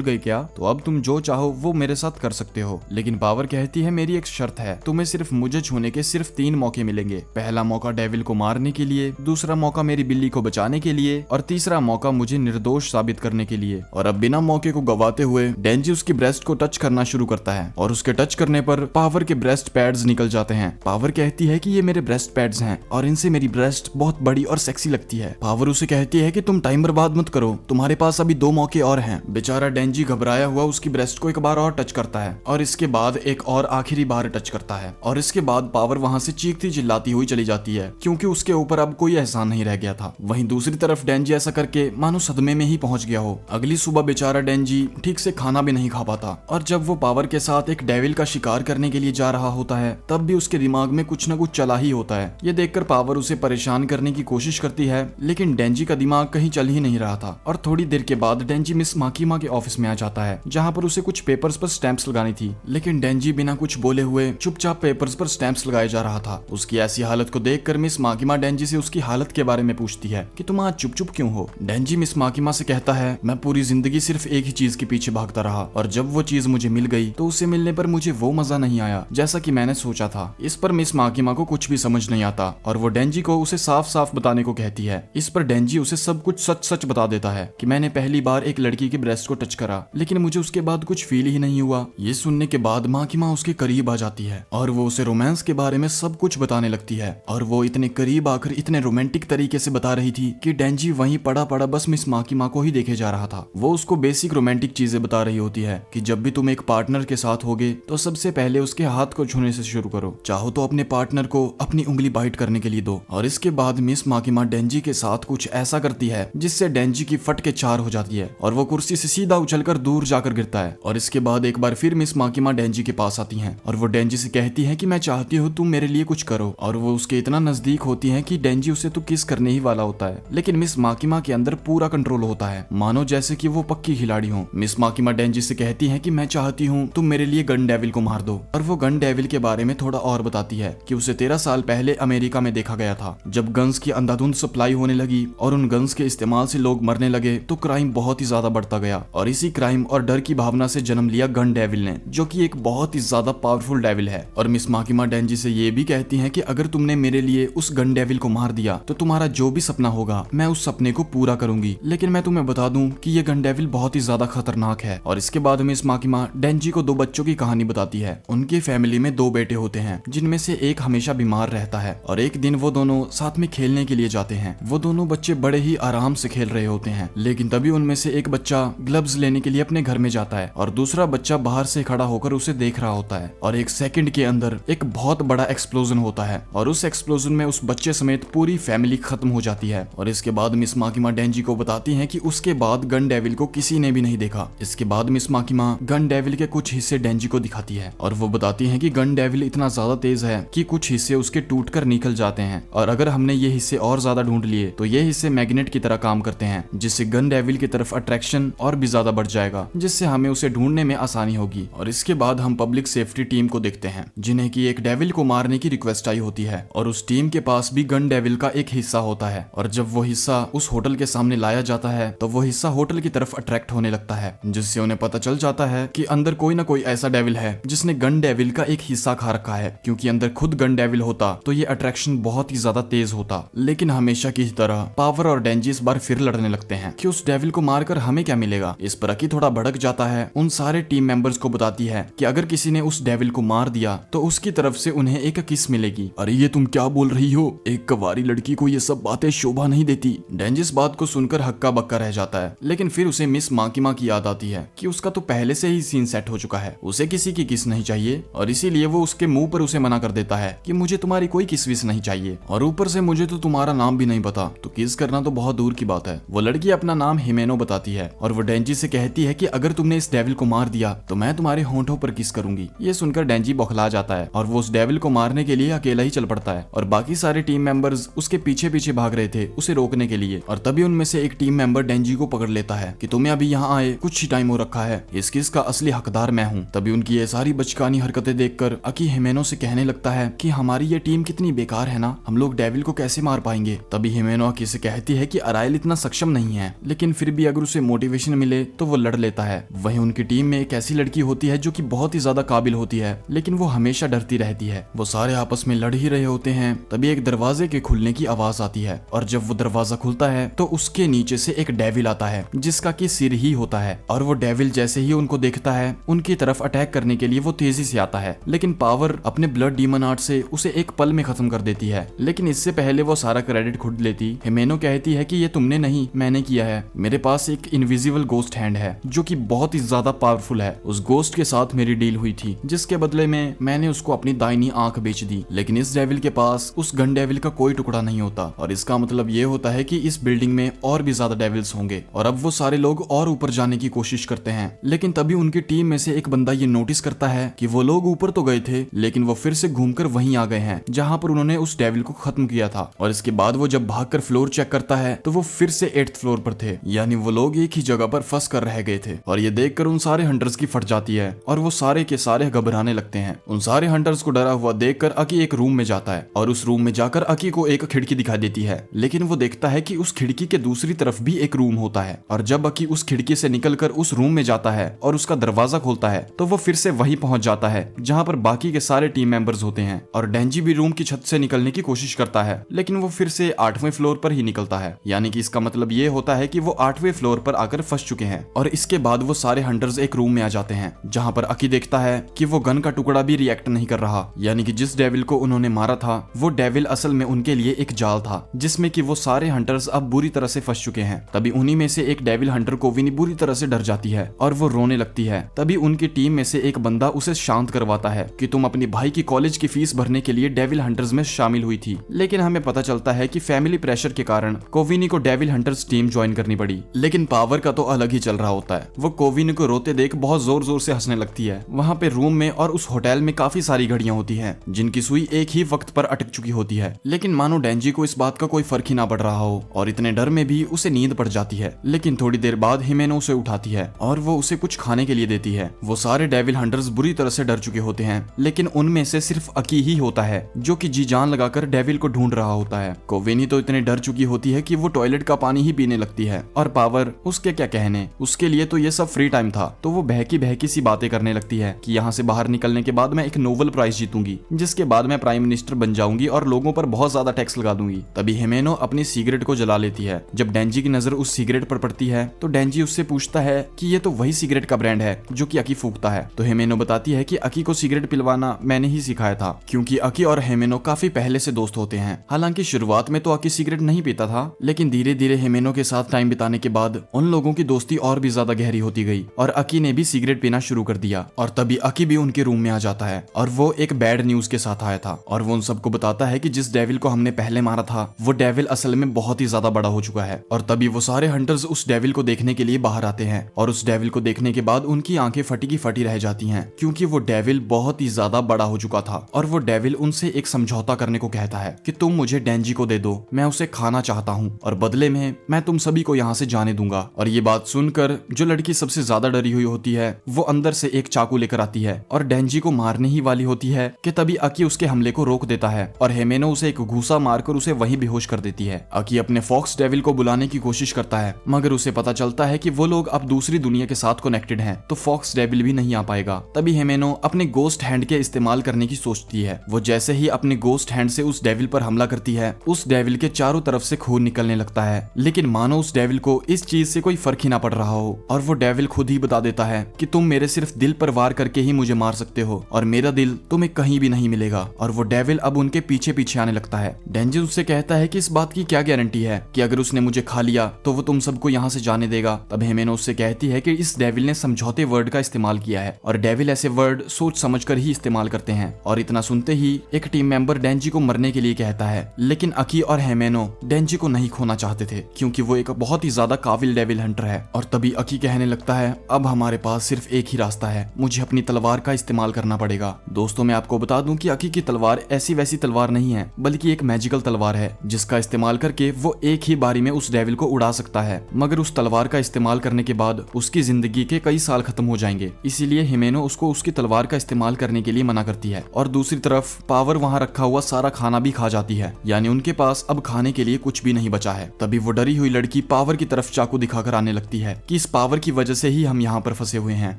गए क्या? तो अब तुम जो चाहो वो मेरे साथ कर सकते हो। लेकिन पावर कहती है मेरी एक शर्त है, तुम्हें सिर्फ मुझे छूने के सिर्फ 3 मौके मिलेंगे। पहला मौका डेविल को मारने के लिए, दूसरा मौका मेरी बिल्ली को बचाने के लिए और तीसरा मौका मुझे निर्दोष साबित करने के लिए। और अब बिना मौके को गवाते हुए डेंजी उसकी ब्रेस्ट को टच करना शुरू करता है और उसके टच करने पर पावर के ब्रेस्ट पैड्स निकल जाते हैं। पावर कहती है कि ये मेरे ब्रेस्ट पैड्स हैं और इनसे मेरी ब्रेस्ट बहुत बड़ी और सेक्सी लगती है। पावर उसे कहती है कि तुम टाइम बर्बाद मत करो, तुम्हारे पास अभी 2 मौके और हैं। बेचारा डेंजी घबराया हुआ उसकी ब्रेस्ट को एक बार और टच करता है और इसके बाद एक और आखिरी बार टच करता है और इसके बाद पावर वहां से चीखती चिल्लाती हुई चली जाती है क्योंकि उसके ऊपर अब कोई एहसान नहीं रह गया था। वहीं दूसरी तरफ डेंजी ऐसा करके मानो सदमे में ही पहुंच गया हो। अगली सुबह बेचारा डेंजी ठीक से खाना भी नहीं खा पाता और जब वो पावर के साथ एक डेविल का शिकार करने के लिए जा रहा होता है तब भी उसके दिमाग में कुछ न कुछ चला ही होता है। ये देखकर पावर उसे परेशान करने की कोशिश करती है लेकिन डेंजी का दिमाग कहीं चल ही नहीं रहा था। और थोड़ी देर के बाद डेंजी मिस माकीमा के ऑफिस में आ जाता है जहाँ पर उसे कुछ पेपर्स पर स्टैंप्स लगानी थी, लेकिन डेंजी बिना कुछ बोले हुए चुपचाप पेपर्स पर स्टैंप्स लगाए जा रहा था। उसकी ऐसी हालत को देखकर मिस माकीमा डेंजी से उसकी हालत के बारे में पूछती है कि तुम आज चुप चुप क्यों हो। डेंजी मिस माकीमा से कहता है मैं पूरी जिंदगी सिर्फ एक ही चीज के पीछे भागता रहा और जब वो चीज मुझे मिल गई तो उसे मिलने पर मुझे वो मजा नहीं आया जैसा कि मैंने सोचा था। इस पर मिस माकीमा को कुछ भी समझ नहीं आता और वो डेंजी को उसे साफ साफ बताने को कहती है। इस पर डेंजी उसे सब कुछ सच सच बता देता है कि मैंने पहली बार एक लड़की के ब्रेस्ट को टच करा लेकिन मुझे उसके बाद कुछ फील ही नहीं हुआ। ये सुनने के बाद माकीमा उसके करीब आ जाती है और वो उसे रोमांस के बारे में सब कुछ बताने लगती है और वो इतने करीब आकर इतने रोमांटिक तरीके से बता रही थी कि डेंजी वहीं पड़ा पड़ा बस मिस माकीमा को ही देखे जा रहा था। वो उसको बेसिक रोमांटिक चीजें बता रही होती है कि जब भी तुम एक पार्टनर के साथ होगे तो सबसे पहले उसके हाथ को छूने से शुरू करो, चाहो तो अपने पार्टनर को अपनी उंगली बाइट करने के लिए दो। और इसके बाद मिस माकीमा डेंजी के साथ कुछ ऐसा करती है जिससे डेंजी की फट के 4 हो जाती है और वो कुर्सी से सीधा उछलकर दूर जाकर गिरता है। और इसके बाद एक बार फिर मिस माकीमा डेंजी के पास आती हैं और वो डेंजी से कहती है कि मैं चाहती हूँ तुम मेरे लिए कुछ करो। और वो उसके इतना नजदीक होती है कि डेंजी उसे तो किस करने ही वाला होता है, लेकिन मिस माकीमा के अंदर पूरा कंट्रोल होता है, मानो जैसे कि वो पक्की खिलाड़ी हो। मिस माकीमा डेंजी से कहती है कि मैं चाहती हूँ तुम मेरे लिए गन डेविल को मार दो। और वो गन डेविल के बारे में थोड़ा और बताती है कि उसे 13 साल पहले अमेरिका में देखा गया था जब गन्स की अंधाधुंध सप्लाई होने लगी और उन गन्स के इस्तेमाल से लोग मरने लगे तो क्राइम बहुत ही ज्यादा बढ़ता गया और इसी क्राइम और डर की भावना से जन्म लिया गन डेविल ने, जो कि एक बहुत ही ज्यादा पावरफुल डेविल है। और मिस माकीमा डेंजी से ये भी कहती है कि अगर तुमने मेरे लिए उस गन डेविल को मार दिया तो तुम्हारा जो भी सपना होगा मैं उस सपने को पूरा करूंगी, लेकिन मैं तुम्हें बता दूं कि ये गन डेविल बहुत ही ज्यादा खतरनाक है। और इसके बाद मिस माकीमा डेंजी को 2 बच्चों की कहानी बताती है। उनकी फैमिली में 2 बेटे होते हैं जिनमें से एक हमेशा बीमार रहता है और एक दिन वो दोनों साथ में खेलने के लिए जाते हैं। वो दोनों बच्चे बड़े ही आराम से खेल रहे होते हैं, लेकिन तभी उनमें से एक बच्चा ग्लव्स लेने के लिए अपने घर में जाता है और दूसरा बच्चा बाहर से खड़ा होकर उसे देख रहा होता है और 1 सेकंड के अंदर एक बहुत बड़ा एक्सप्लोजन होता है और उस एक्सप्लोजन में उस बच्चे समेत पूरी फैमिली खत्म हो जाती है। और इसके बाद मिस माकीमा डेंजी को बताती है कि उसके बाद गन डेविल को किसी ने भी नहीं देखा। इसके बाद मिस माकीमा गन डेविल के कुछ हिस्से डेंजी को दिखाती है और वो बताती है कि गन डेविल इतना ज्यादा तेज है कि कुछ हिस्से उसके टूटकर निकल जाते हैं और अगर हमने ये हिस्से और ज्यादा ढूंढ लिए तो ये हिस्से मैग्नेट की तरह काम करते हैं जिससे गन डेविल की तरफ अट्रैक्शन और भी ज्यादा बढ़ जाएगा, जिससे हमें उसे ढूंढने में आसानी होगी। और इसके बाद हम पब्लिक सेफ्टी टीम को देखते हैं जिन्हें की एक डेविल को मारने की रिक्वेस्ट आई होती है और उस टीम के पास भी गन डेविल का एक हिस्सा होता है और जब वो हिस्सा उस होटल के सामने लाया जाता है तो वो हिस्सा होटल की तरफ अट्रैक्ट होने लगता है, जिससे उन्हें पता चल जाता है कि अंदर कोई ना कोई ऐसा डेविल है जिसने गन डेविल का एक हिस्सा खा रखा है, क्योंकि अंदर खुद गन डेविल होता तो ये अट्रैक्शन बहुत ही ज्यादा तेज होता। लेकिन हमेशा की तरह पावर और डेंजी इस बार फिर लड़ने लगते हैं कि उस डेविल को मारकर हमें क्या मिलेगा। इस पर अकी थोड़ा भड़क जाता है, उन सारे टीम मेंबर्स को बताती है कि अगर किसी ने उस डेविल को मार दिया तो उसकी तरफ से उन्हें एक किस मिलेगी। अरे ये तुम क्या बोल रही हो, एक कवारी लड़की को ये सब बातें शोभा नहीं देती। डेंजी इस बात को सुनकर हक्का बक्का रह जाता है, लेकिन फिर उसे मिस माकीमा की याद आती है कि उसका तो पहले से ही सीन सेट हो चुका है, उसे किसी की किस नहीं चाहिए और इसीलिए वो उसके मुंह पर उसे मना कर देता है कि मुझे तुम्हारी कोई किस विस नहीं चाहिए और ऊपर से मुझे तो तुम्हारा नाम भी नहीं पता, तो किस करना तो बहुत दूर की बात है। वो लड़की अपना नाम हिमेनो बताती है और वो डेंजी से कहती है कि अगर तुमने इस डेविल को मार दिया तो मैं तुम्हारे होंठों पर किस करूंगी। ये सुनकर डेंजी बौखला जाता है और वो उस डेविल को मारने के लिए अकेला ही चल पड़ता है और बाकी सारे टीम मेंबर्स उसके पीछे पीछे भाग रहे थे उसे रोकने के लिए। और तभी उनमें से एक टीम मेंबर डेंजी को पकड़ लेता है कि तुम्हें अभी यहाँ आए कुछ ही टाइम हो रखा है, इस किस का असली हकदार मैं हूँ। तभी उनकी ये सारी बचकानी हरकतें देखकर अकी हिमेनो से कहने लगता है कि हमारी ये टीम कितनी बेकार है ना, हम लोग डेविल को कैसे मार पाएंगे। तभी हिमेनो अकी से कहती है कि अराइल इतना सक्षम नहीं है, लेकिन फिर भी अगर उसे मोटिवेशन मिले तो वो लड़ लेता है। वहीं उनकी टीम में एक ऐसी लड़की होती है जो कि बहुत ही ज्यादा काबिल होती है, लेकिन वो हमेशा डरती रहती है। वो सारे आपस में लड़ ही रहे होते हैं, तभी एक दरवाजे के खुलने की आवाज आती है और जब वो दरवाजा खुलता है तो उसके नीचे से एक डेविल आता है जिसका कि सिर ही होता है। और वो डेविल जैसे ही उनको देखता है उनकी तरफ अटैक करने के लिए वो तेजी से आता है, लेकिन पावर अपने ब्लड डीमन आर्ट से उसे एक पल में खत्म कर देती है। लेकिन इससे पहले वो सारा क्रेडिट खुद लेती। हिमेनो कहती है कि ये तुमने नहीं, मैंने किया है। मेरे पास एक इनविजिबल गोस्ट हैंड है जो कि बहुत ही ज्यादा पावरफुल है। उस गोस्ट के साथ मेरी डील हुई थी जिसके बदले में मैंने उसको अपनी दाहिनी आंख बेच दी। लेकिन इस डेविल के पास उस गन डेविल का कोई टुकड़ा नहीं होता और इसका मतलब ये होता है कि इस बिल्डिंग में और भी ज्यादा डेविल्स होंगे। और अब वो सारे लोग और ऊपर जाने की कोशिश करते हैं, लेकिन तभी उनकी टीम में से एक बंदा ये नोटिस करता है कि वो लोग ऊपर तो गए थे लेकिन वो फिर से घूमकर वहीं आ गए हैं जहां पर उन्होंने उस डेविल को खत्म किया था। और इसके बाद वो जब भागकर फ्लोर चेक करता है तो वो फिर से 8th फ्लोर पर थे, यानी वो लोग एक ही जगह पर फंस कर रह गए थे। और ये देखकर उन सारे हंटर्स की फट जाती है और वो सारे के सारे घबराने लगते हैं। उन सारे हंटर्स को डरा हुआ देखकर अकी एक रूम में जाता है और उस रूम में जाकर अकी को एक खिड़की दिखाई देती है, लेकिन वो देखता है कि उस खिड़की के दूसरी तरफ भी एक रूम होता है। और जब अकी उस खिड़की से निकलकर उस रूम में जाता है और उसका दरवाजा खोलता है तो वो फिर से वहीं पहुंच जाता है जहां पर बाकी के सारे टीम मेंबर्स होते हैं। और डेंजी भी रूम की छत से निकलने की कोशिश करता है, लेकिन वो फिर से 8वें फ्लोर पर ही निकलता है, यानी कि इसका मतलब ये होता है कि वो 8वें फ्लोर पर आकर फंस चुके हैं। और इसके बाद वो सारे हंटर्स एक रूम में आ जाते हैं जहां पर अकी देखता है कि वो गन का टुकड़ा भी रिएक्ट नहीं कर रहा, यानी कि जिस डेविल को उन्होंने मारा था वो डेविल असल में उनके लिए एक जाल था जिसमें कि वो सारे हंटर्स अब बुरी तरह से फंस चुके हैं। तभी उन्हीं में से एक डेविल हंटर कोविनी बुरी तरह से डर जाती है और वो रोने लगती है। तभी उनकी टीम में से एक बंदा उसे शांत करवाता है कि तुम अपनी भाई की कॉलेज की फीस भरने के लिए डेविल हंटर्स में शामिल हुई थी, लेकिन हमें पता चलता है कि फैमिली प्रेशर के कारण कोविनी को डेविल हंटर्स टीम ज्वाइन करनी पड़ी। लेकिन पावर का तो अलग ही चल रहा होता है। वो कोविनी को रोते देख बहुत जोर जोर से हंसने लगती है। वहाँ पे रूम में और उस होटल में काफी सारी घड़ियां होती हैं जिनकी सुई एक ही वक्त पर अटक चुकी होती है, लेकिन मानो डेंजी को इस बात का कोई फर्क ही ना पड़ रहा हो और इतने डर में भी उसे नींद पड़ जाती है। लेकिन थोड़ी देर बाद हिमेनो उसे उठाती है और वो उसे कुछ खाने के लिए देती है। वो सारे डेविल हंटर्स बुरी तरह से डर चुके होते हैं, लेकिन उनमें से सिर्फ अकी ही होता है जो कि जी जान लगाकर डेविल को ढूंढ रहा होता है। कोविनी तो इतने डर चुकी होती है कि वो टॉयलेट का पानी ही पीने लगती है। और पावर उसके क्या कहने, उसके लिए तो ये सब फ्री टाइम था, तो वो बहकी बहकी सी बातें करने लगती है कि यहाँ से बाहर निकलने के बाद मैं एक नोबेल प्राइज जीतूंगी, जिसके बाद मैं प्राइम मिनिस्टर बन जाऊंगी और लोगों पर बहुत ज्यादा टैक्स लगा दूंगी। तभी हिमेनो अपनी सिगरेट को जला लेती है। जब डेंजी की नजर उस सिगरेट पर पड़ती है तो डेंजी उससे पूछता है कि ये तो वही सिगरेट का ब्रांड है जो कि अकी फूकता है। तो हिमेनो बताती है कि अकी को सिगरेट पिलवाना मैंने ही सिखाया था, क्योंकि अकी और हिमेनो काफी पहले से दोस्त होते हैं। हालांकि शुरुआत में तो अकी सिगरेट नहीं पीता था, लेकिन धीरे धीरे हिमेनो के साथ टाइम बिताने के बाद उन लोगों की दोस्ती और भी ज्यादा गहरी होती गई और अकी ने भी सिगरेट पीना शुरू कर दिया। और तभी अकी भी उनके रूम में आ जाता है और वो एक बैड न्यूज के साथ आया था और वो उन सबको बताता है कि जिस डेविल को हमने पहले मारा था वो डेविल असल में बहुत ही ज्यादा बड़ा हो चुका है। और तभी वो सारे हंटर्स उस डेविल को देखने के लिए बाहर आते हैं और उस डेविल को देखने के बाद उनकी आंखें फटी की फटी रह जाती हैं, क्योंकि वो डेविल बहुत ही ज्यादा बड़ा हो चुका था। और वो डेविल उनसे एक समझौता करने को कहता है कि तुम मुझे डेंजी को दे दो, मैं उसे खाना चाहता हूँ और बदले में मैं तुम सभी को यहाँ से जाने दूंगा। और ये बात सुनकर जो लड़की सबसे ज्यादा डरी हुई होती है वो अंदर से एक चाकू लेकर आती है और डेंजी को मारने ही वाली होती है कि तभी अकी उसके हमले को रोक देता है और हिमेनो उसे एक घूसा मारकर उसे वहीं बेहोश कर देती है। अकी अपने फॉक्स डेविल को बुलाने की कोशिश करता है, मगर उसे पता चलता है कि वो लोग अब दूसरी दुनिया के साथ कनेक्टेड हैं, तो फॉक्स डेविल भी नहीं आ पाएगा। तभी हिमेनो अपने गोस्ट हैंड के इस्तेमाल करने की सोचती है। वो जैसे ही अपने गोस्ट हैंड से उस डेविल पर हमला करती है उस डेविल के चारों तरफ से खून निकलने लगता है, लेकिन मानो उस डेविल को इस चीज से कोई फर्क ही ना पड़ रहा हो और वो डेविल खुद ही बता देता है कि तुम मेरे सिर्फ दिल पर वार करके ही मुझे मार सकते हो और मेरा दिल तुम्हें कहीं भी नहीं मिलेगा। और वो डेविल अब उनके पीछे पीछे आने लगता है। डेंजी उससे कहता है कि इस बात की क्या गारंटी है कि अगर उसने मुझे खा लिया तो वो तुम सबको यहाँ से जाने देगा। तब हिमेनो उससे कहती है कि इस डेविल ने समझौते वर्ड का इस्तेमाल किया है और डेविल ऐसे वर्ड सोच समझकर ही इस्तेमाल करते हैं। और इतना सुनते ही एक टीम मेंबर डेंजी को मरने के लिए कहता है, लेकिन अकी और हिमेनो डेंजी को नहीं खोना चाहते थे क्योंकि वो एक बहुत ही ज्यादा काबिल डेविल हंटर है। और तभी अकी कहने लगता है, अब हमारे पास सिर्फ एक ही रास्ता है, मुझे अपनी तलवार का इस्तेमाल करना पड़ेगा। दोस्तों मैं आपको बता दूं कि अकी की तलवार ऐसी वैसी तलवार नहीं है, बल्कि एक मैजिकल तलवार है जिसका इस्तेमाल करके वो एक ही बारी में उस डेविल को उड़ा सकता है। मगर उस तलवार का इस्तेमाल करने के बाद उसकी जिंदगी के कई साल खत्म हो जाएंगे, इसीलिए हिमेनो उसको उसकी तलवार का इस्तेमाल करने के लिए मना करती है। और दूसरी तरफ पावर वहाँ रखा हुआ सारा खाना भी खा जाती है, यानी उनके पास अब खाने के लिए कुछ भी नहीं बचा है। तभी वो डरी हुई लड़की पावर की तरफ चाकू दिखाकर आने लगती है कि इस पावर की वजह से ही हम यहाँ पर फंसे हुए हैं।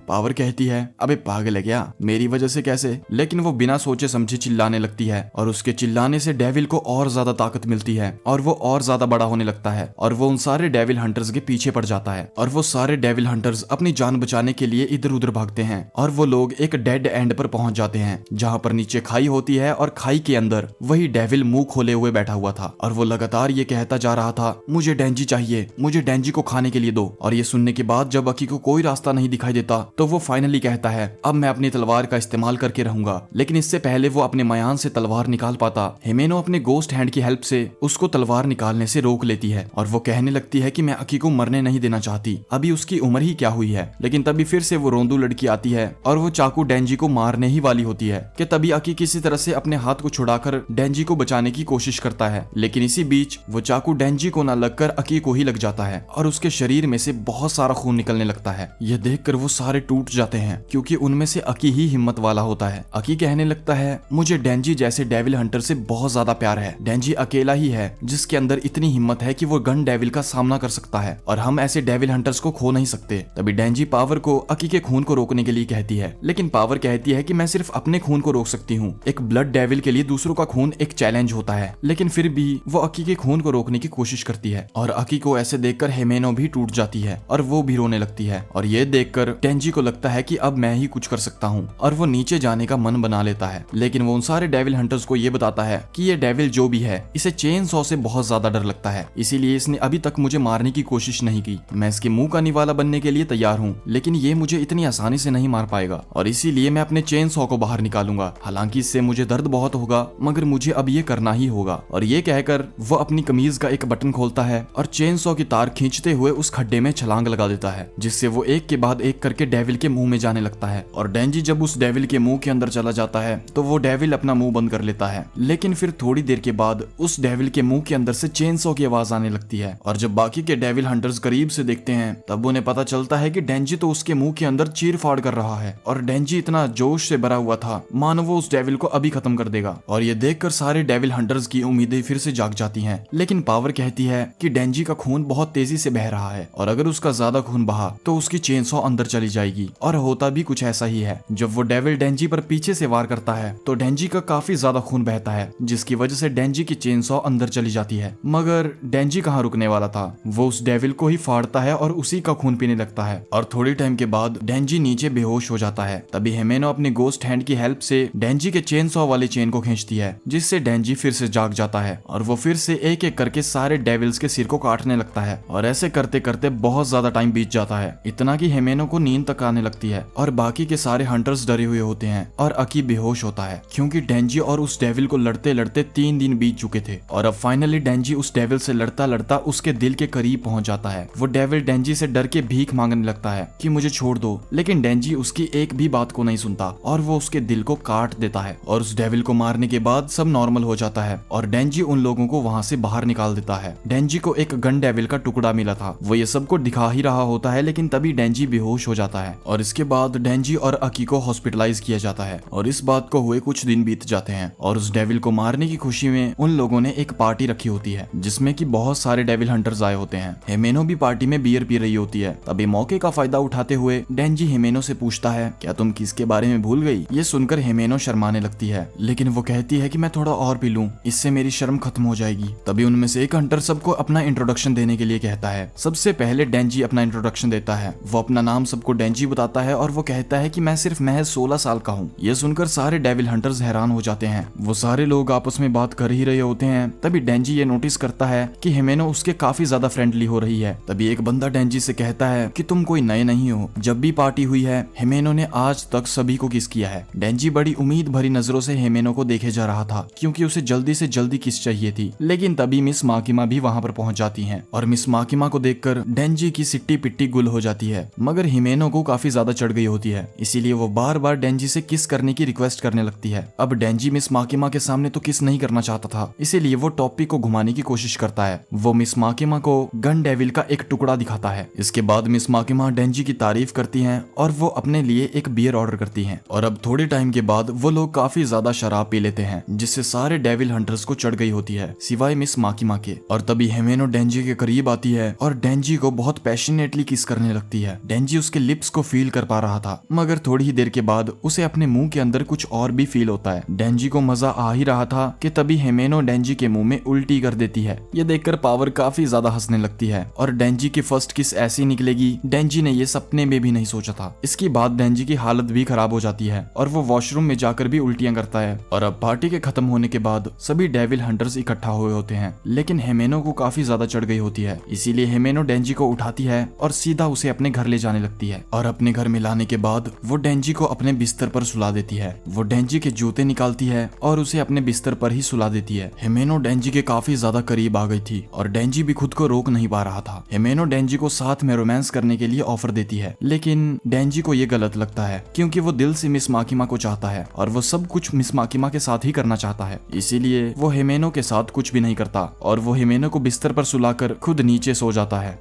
पावर कहती है, अबे पागल है क्या, मेरी वजह से कैसे? लेकिन वो बिना सोचे समझे चिल्लाने लगती है और उसके चिल्लाने से डेविल को और ज्यादा ताकत मिलती है और वो और ज्यादा बड़ा होने लगता है और वो उन सारे डेविल हंटर्स के पीछे पड़ जाता है और वो सारे डेविल हंटर्स अपनी जान बचाने के लिए इधर उधर भागते हैं और वो लोग एक डेड एंड पर पहुंच जाते हैं जहां पर नीचे खाई होती है और खाई के अंदर वही डेविल मुंह खोले हुए बैठा हुआ था और वो लगातार ये कहता जा रहा था, मुझे डेंजी चाहिए, मुझे डेंजी को खाने के लिए दो। और ये सुनने के बाद जब अकी को कोई रास्ता नहीं दिखाई देता तो वो फाइनली कहता है, अब मैं अपनी तलवार का इस्तेमाल करके रहूंगा। लेकिन इससे पहले वो अपने मयान से तलवार निकाल पाता, हिमेनो अपने गोस्ट हैंड की हेल्प से उसको तलवार निकालने से रोक लेती है और वो कहने लगती है कि मैं अकी को मरने नहीं देना चाहती, अभी उसकी उम्र ही क्या हुई है। लेकिन तभी फिर से वो रोंदू लड़की आती है और वो चाकू डेंजी को मारने ही वाली होती है कि तभी अकी किसी तरह से अपने हाथ को छुड़ाकर डेंजी को बचाने की कोशिश करता है। लेकिन इसी बीच वो चाकू डेंजी को न लगकर अकी को ही लग जाता है और उसके शरीर में से बहुत सारा खून निकलने लगता है। यह देखकर वो सारे टूट जाते हैं क्योंकि उनमें से अकी ही हिम्मत वाला होता है। अकी कहने लगता है, मुझे डेंजी जैसे डेविल हंटर से बहुत ज्यादा प्यार है। डेंजी अकेला ही है जिसके अंदर इतनी हिम्मत है कि वो गन डेविल का सामना कर सकता है और हम ऐसे डेविल हंटर्स को खो नहीं सकते। तभी डेंजी पावर को अकी के खून को रोकने के लिए कहती है, लेकिन पावर कहती है कि मैं सिर्फ अपने खून को रोक सकती हूँ। एक ब्लड डेविल के लिए दूसरों का खून एक चैलेंज होता है। लेकिन फिर भी वो अकी के खून को रोकने की कोशिश करती है और अकी को ऐसे देखकर हिमेनो भी टूट जाती है और वो भी रोने लगती है और ये देखकर डेंजी को लगता है कि अब मैं ही कुछ कर सकता हूँ और वो नीचे जाने का मन बना लेता है। लेकिन वो उन सारे डेविल हंटर्स को ये बताता है कि ये डेविल जो भी है इसे चेन सॉ से बहुत ज्यादा डर लगता है, इसीलिए इसने अभी तक मुझे मारने की कोशिश नहीं की। मैं इसके मुंह का निवाला बनने के लिए तैयार हूँ, लेकिन ये मुझे इतनी आसानी से नहीं मार पाएगा और इसीलिए मैं अपने चेन सॉ को बाहर निकालूंगा। हालांकि इससे मुझे दर्द बहुत होगा मगर मुझे अब ये करना ही होगा। और ये कहकर वो अपनी कमीज का एक बटन खोलता है और चेन सॉ की तार खींचते हुए उस खड्डे में छलांग लगा देता है, जिससे वो एक के बाद एक करके डेविल के मुंह में जाने लगता है। और डेंजी जब उस डेविल के मुंह के अंदर चला जाता है तो वो डेविल अपना मुंह बंद कर लेता है। लेकिन फिर थोड़ी देर के बाद उस डेविल के मुंह के अंदर से चेन सॉ की आवाज आने लगती है और जब बाकी के डेविल हंटर्स करीब से देखते हैं तब उन्हें पता चलता है कि डेंजी तो उसके मुंह के अंदर चीर फाड़ कर रहा है और डेंजी इतना जोश से भरा हुआ था मानो वो उस डेविल को अभी खत्म कर देगा। और ये देखकर सारे डेविल हंटर्स की उम्मीदें फिर से जाग जाती हैं। लेकिन पावर कहती है कि डेंजी का खून बहुत तेजी से बह रहा है और अगर उसका ज्यादा खून बहा तो उसकी चेन सॉ अंदर चली जाएगी। और होता भी कुछ ऐसा ही है। जब वो डेविल डेंजी पर पीछे से वार करता है तो डेंजी का काफी ज्यादा खून बहता है, जिसकी वजह से डेंजी की चेन सॉ अंदर चली जाती है। मगर डेंजी कहाँ रुकने वाला था, वो उस डेविल को ही फाड़ता है और उसी का खून पीने लगता है और थोड़ी टाइम के बाद डेंजी नीचे बेहोश हो जाता है। तभी हिमेनो अपनी गोस्ट हैंड की हेल्प से डेंजी के चेन सॉ वाली चेन को खींचती है, जिससे डेंजी फिर से जाग जाता है और वो फिर से एक एक करके सारे डेविल्स के सिर को काटने लगता है। और ऐसे करते करते बहुत ज्यादा टाइम बीत जाता है, इतना कि हिमेनो को नींद तक आने लगती है और बाकी के सारे हंटर्स डरे हुए होते हैं और अकी बेहोश होता है क्योंकि डेंजी और उस डेविल को लड़ते लड़ते 3 दिन बीत चुके थे। और अब फाइनली डेंजी उस डेविल से लड़ता लड़ता उसके दिल के करीब पहुंच जाता है। वो डेविल डेंजी से डर के भीख मांगने लगता है कि मुझे छोड़ दो, लेकिन डेंजी उसकी एक भी बात को नहीं सुनता और वो उसके दिल को काट देता है। और उस डेविल को मारने के बाद सब नॉर्मल हो जाता है और डेंजी उन लोगों को वहां से बाहर निकाल देता है। डेंजी को एक गन डेविल का टुकड़ा मिला था, वो ये सबको दिखा ही रहा होता है, लेकिन तभी डेंजी बेहोश हो जाता है और इसके बाद डेंजी और अकी को हॉस्पिटलाइज किया जाता है। और इस बात को हुए कुछ दिन बीत जाते हैं और उस डेविल को मारने की खुशी में उन लोगों ने एक पार्टी रखी होती है जिसमें कि बहुत सारे डेविल हंटर्स आए होते हैं। हिमेनो भी पार्टी में बियर पी रही होती है। तभी मौके का फायदा उठाते हुए डेंजी हिमेनो से पूछता है, क्या तुम किसके बारे में भूल गई? ये सुनकर हिमेनो शर्माने लगती है, लेकिन वो कहती है कि मैं थोड़ा और पी लूं, इससे मेरी शर्म खत्म हो जाएगी। तभी उनमें से एक हंटर सबको अपना इंट्रोडक्शन देने के लिए कहता है। सबसे पहले डेंजी अपना इंट्रोडक्शन देता है। वो अपना नाम सबको डेंजी बताता है और वो कहता है कि मैं सिर्फ महज 16 साल का हूँ। ये सुनकर सारे डेविल हंटर्स हैरान हो जाते हैं। वो सारे लोग आपस में बात कर ही रहे होते हैं। तभी डेंजी ये नोटिस करता है कि हिमेनो उसके काफी ज्यादा फ्रेंडली हो रही है। तभी एक बंदा डेंजी से कहता है कि तुम कोई नए नहीं हो, जब भी पार्टी हुई है हिमेनो ने आज तक सभी को किस किया है। डेंजी बड़ी उम्मीद भरी नजरों से हिमेनो को देखे जा रहा था क्योंकि उसे जल्दी से जल्दी किस चाहिए थी। लेकिन तभी मिस माकिमा भी वहाँ पर पहुँच जाती है और मिस माकिमा को देखकर डेंजी की सिट्टी पिट्टी गुल हो जाती है। मगर हिमेनो को काफी ज्यादा चढ़ गई होती है, इसीलिए वो बार बार डेंजी से किस करने की रिक्वेस्ट करने लगती है। अब डेंजी मिस माकिमा के सामने तो किस नहीं करना चाहता था, इसीलिए वो टॉपिक को घुमाने की कोशिश करता है। वो मिस माकिमा को गन डेविल का एक टुकड़ा दिखाता है। इसके बाद मिस माकिमा डेंजी की तारीफ करती हैं और वो अपने लिए एक बियर ऑर्डर करती हैं। और अब थोड़े टाइम के बाद वो लोग काफी ज्यादा शराब पी लेते हैं, जिससे सारे सारे डेविल हंटर्स को चढ़ गई होती है सिवाय मिस माकिमा के। और तभी हिमेनो डेंजी के करीब आती है और डेंजी को बहुत पैशनेटली किस करने लगती है। डेंजी उसके लिप्स को फील कर पा रहा था, मगर थोड़ी ही देर के बाद उसे अपने मुंह के अंदर कुछ और भी फील होता है। डेंजी को मजा आ ही रहा था कि तभी हिमेनो डेंजी के मुंह में उल्टी कर देती है। ये देखकर पावर काफी ज्यादा हंसने लगती है और डेंजी की फर्स्ट किस ऐसी निकलेगी, डेंजी ने ये सपने में भी नहीं सोचा था। इसके बाद डेंजी की हालत भी खराब हो जाती है और वो वॉशरूम में जाकर भी उल्टियां करता है। और अब पार्टी के खत्म होने के बाद सभी डेविल हंटर्स इकट्ठा हुए होते हैं, लेकिन हिमेनो को काफी ज्यादा चढ़ गई होती है। इसीलिए हिमेनो डेंजी को उठाती है और सीधा उसे अपने घर ले जाने लगती है। और अपने घर में लाने के बाद वो डेंजी को अपने बिस्तर पर सुला देती है। वो डेंजी के जूते निकालती है और उसे अपने बिस्तर पर ही सुला देती है। हिमेनो डेंजी के काफी ज्यादा करीब आ गई थी और डेंजी भी खुद को रोक नहीं पा रहा था। हिमेनो डेंजी को साथ में रोमांस करने के लिए ऑफर देती है, लेकिन डेंजी को ये गलत लगता है क्योंकि वो दिल से मिस माकिमा को चाहता है और वो सब कुछ मिस माकिमा के साथ ही करना चाहता है। इसीलिए वो हिमेनो के साथ कुछ भी नहीं करता और वो हिमेनो को बिस्तर पर सुलाकर खुद नीचे सो जाता है।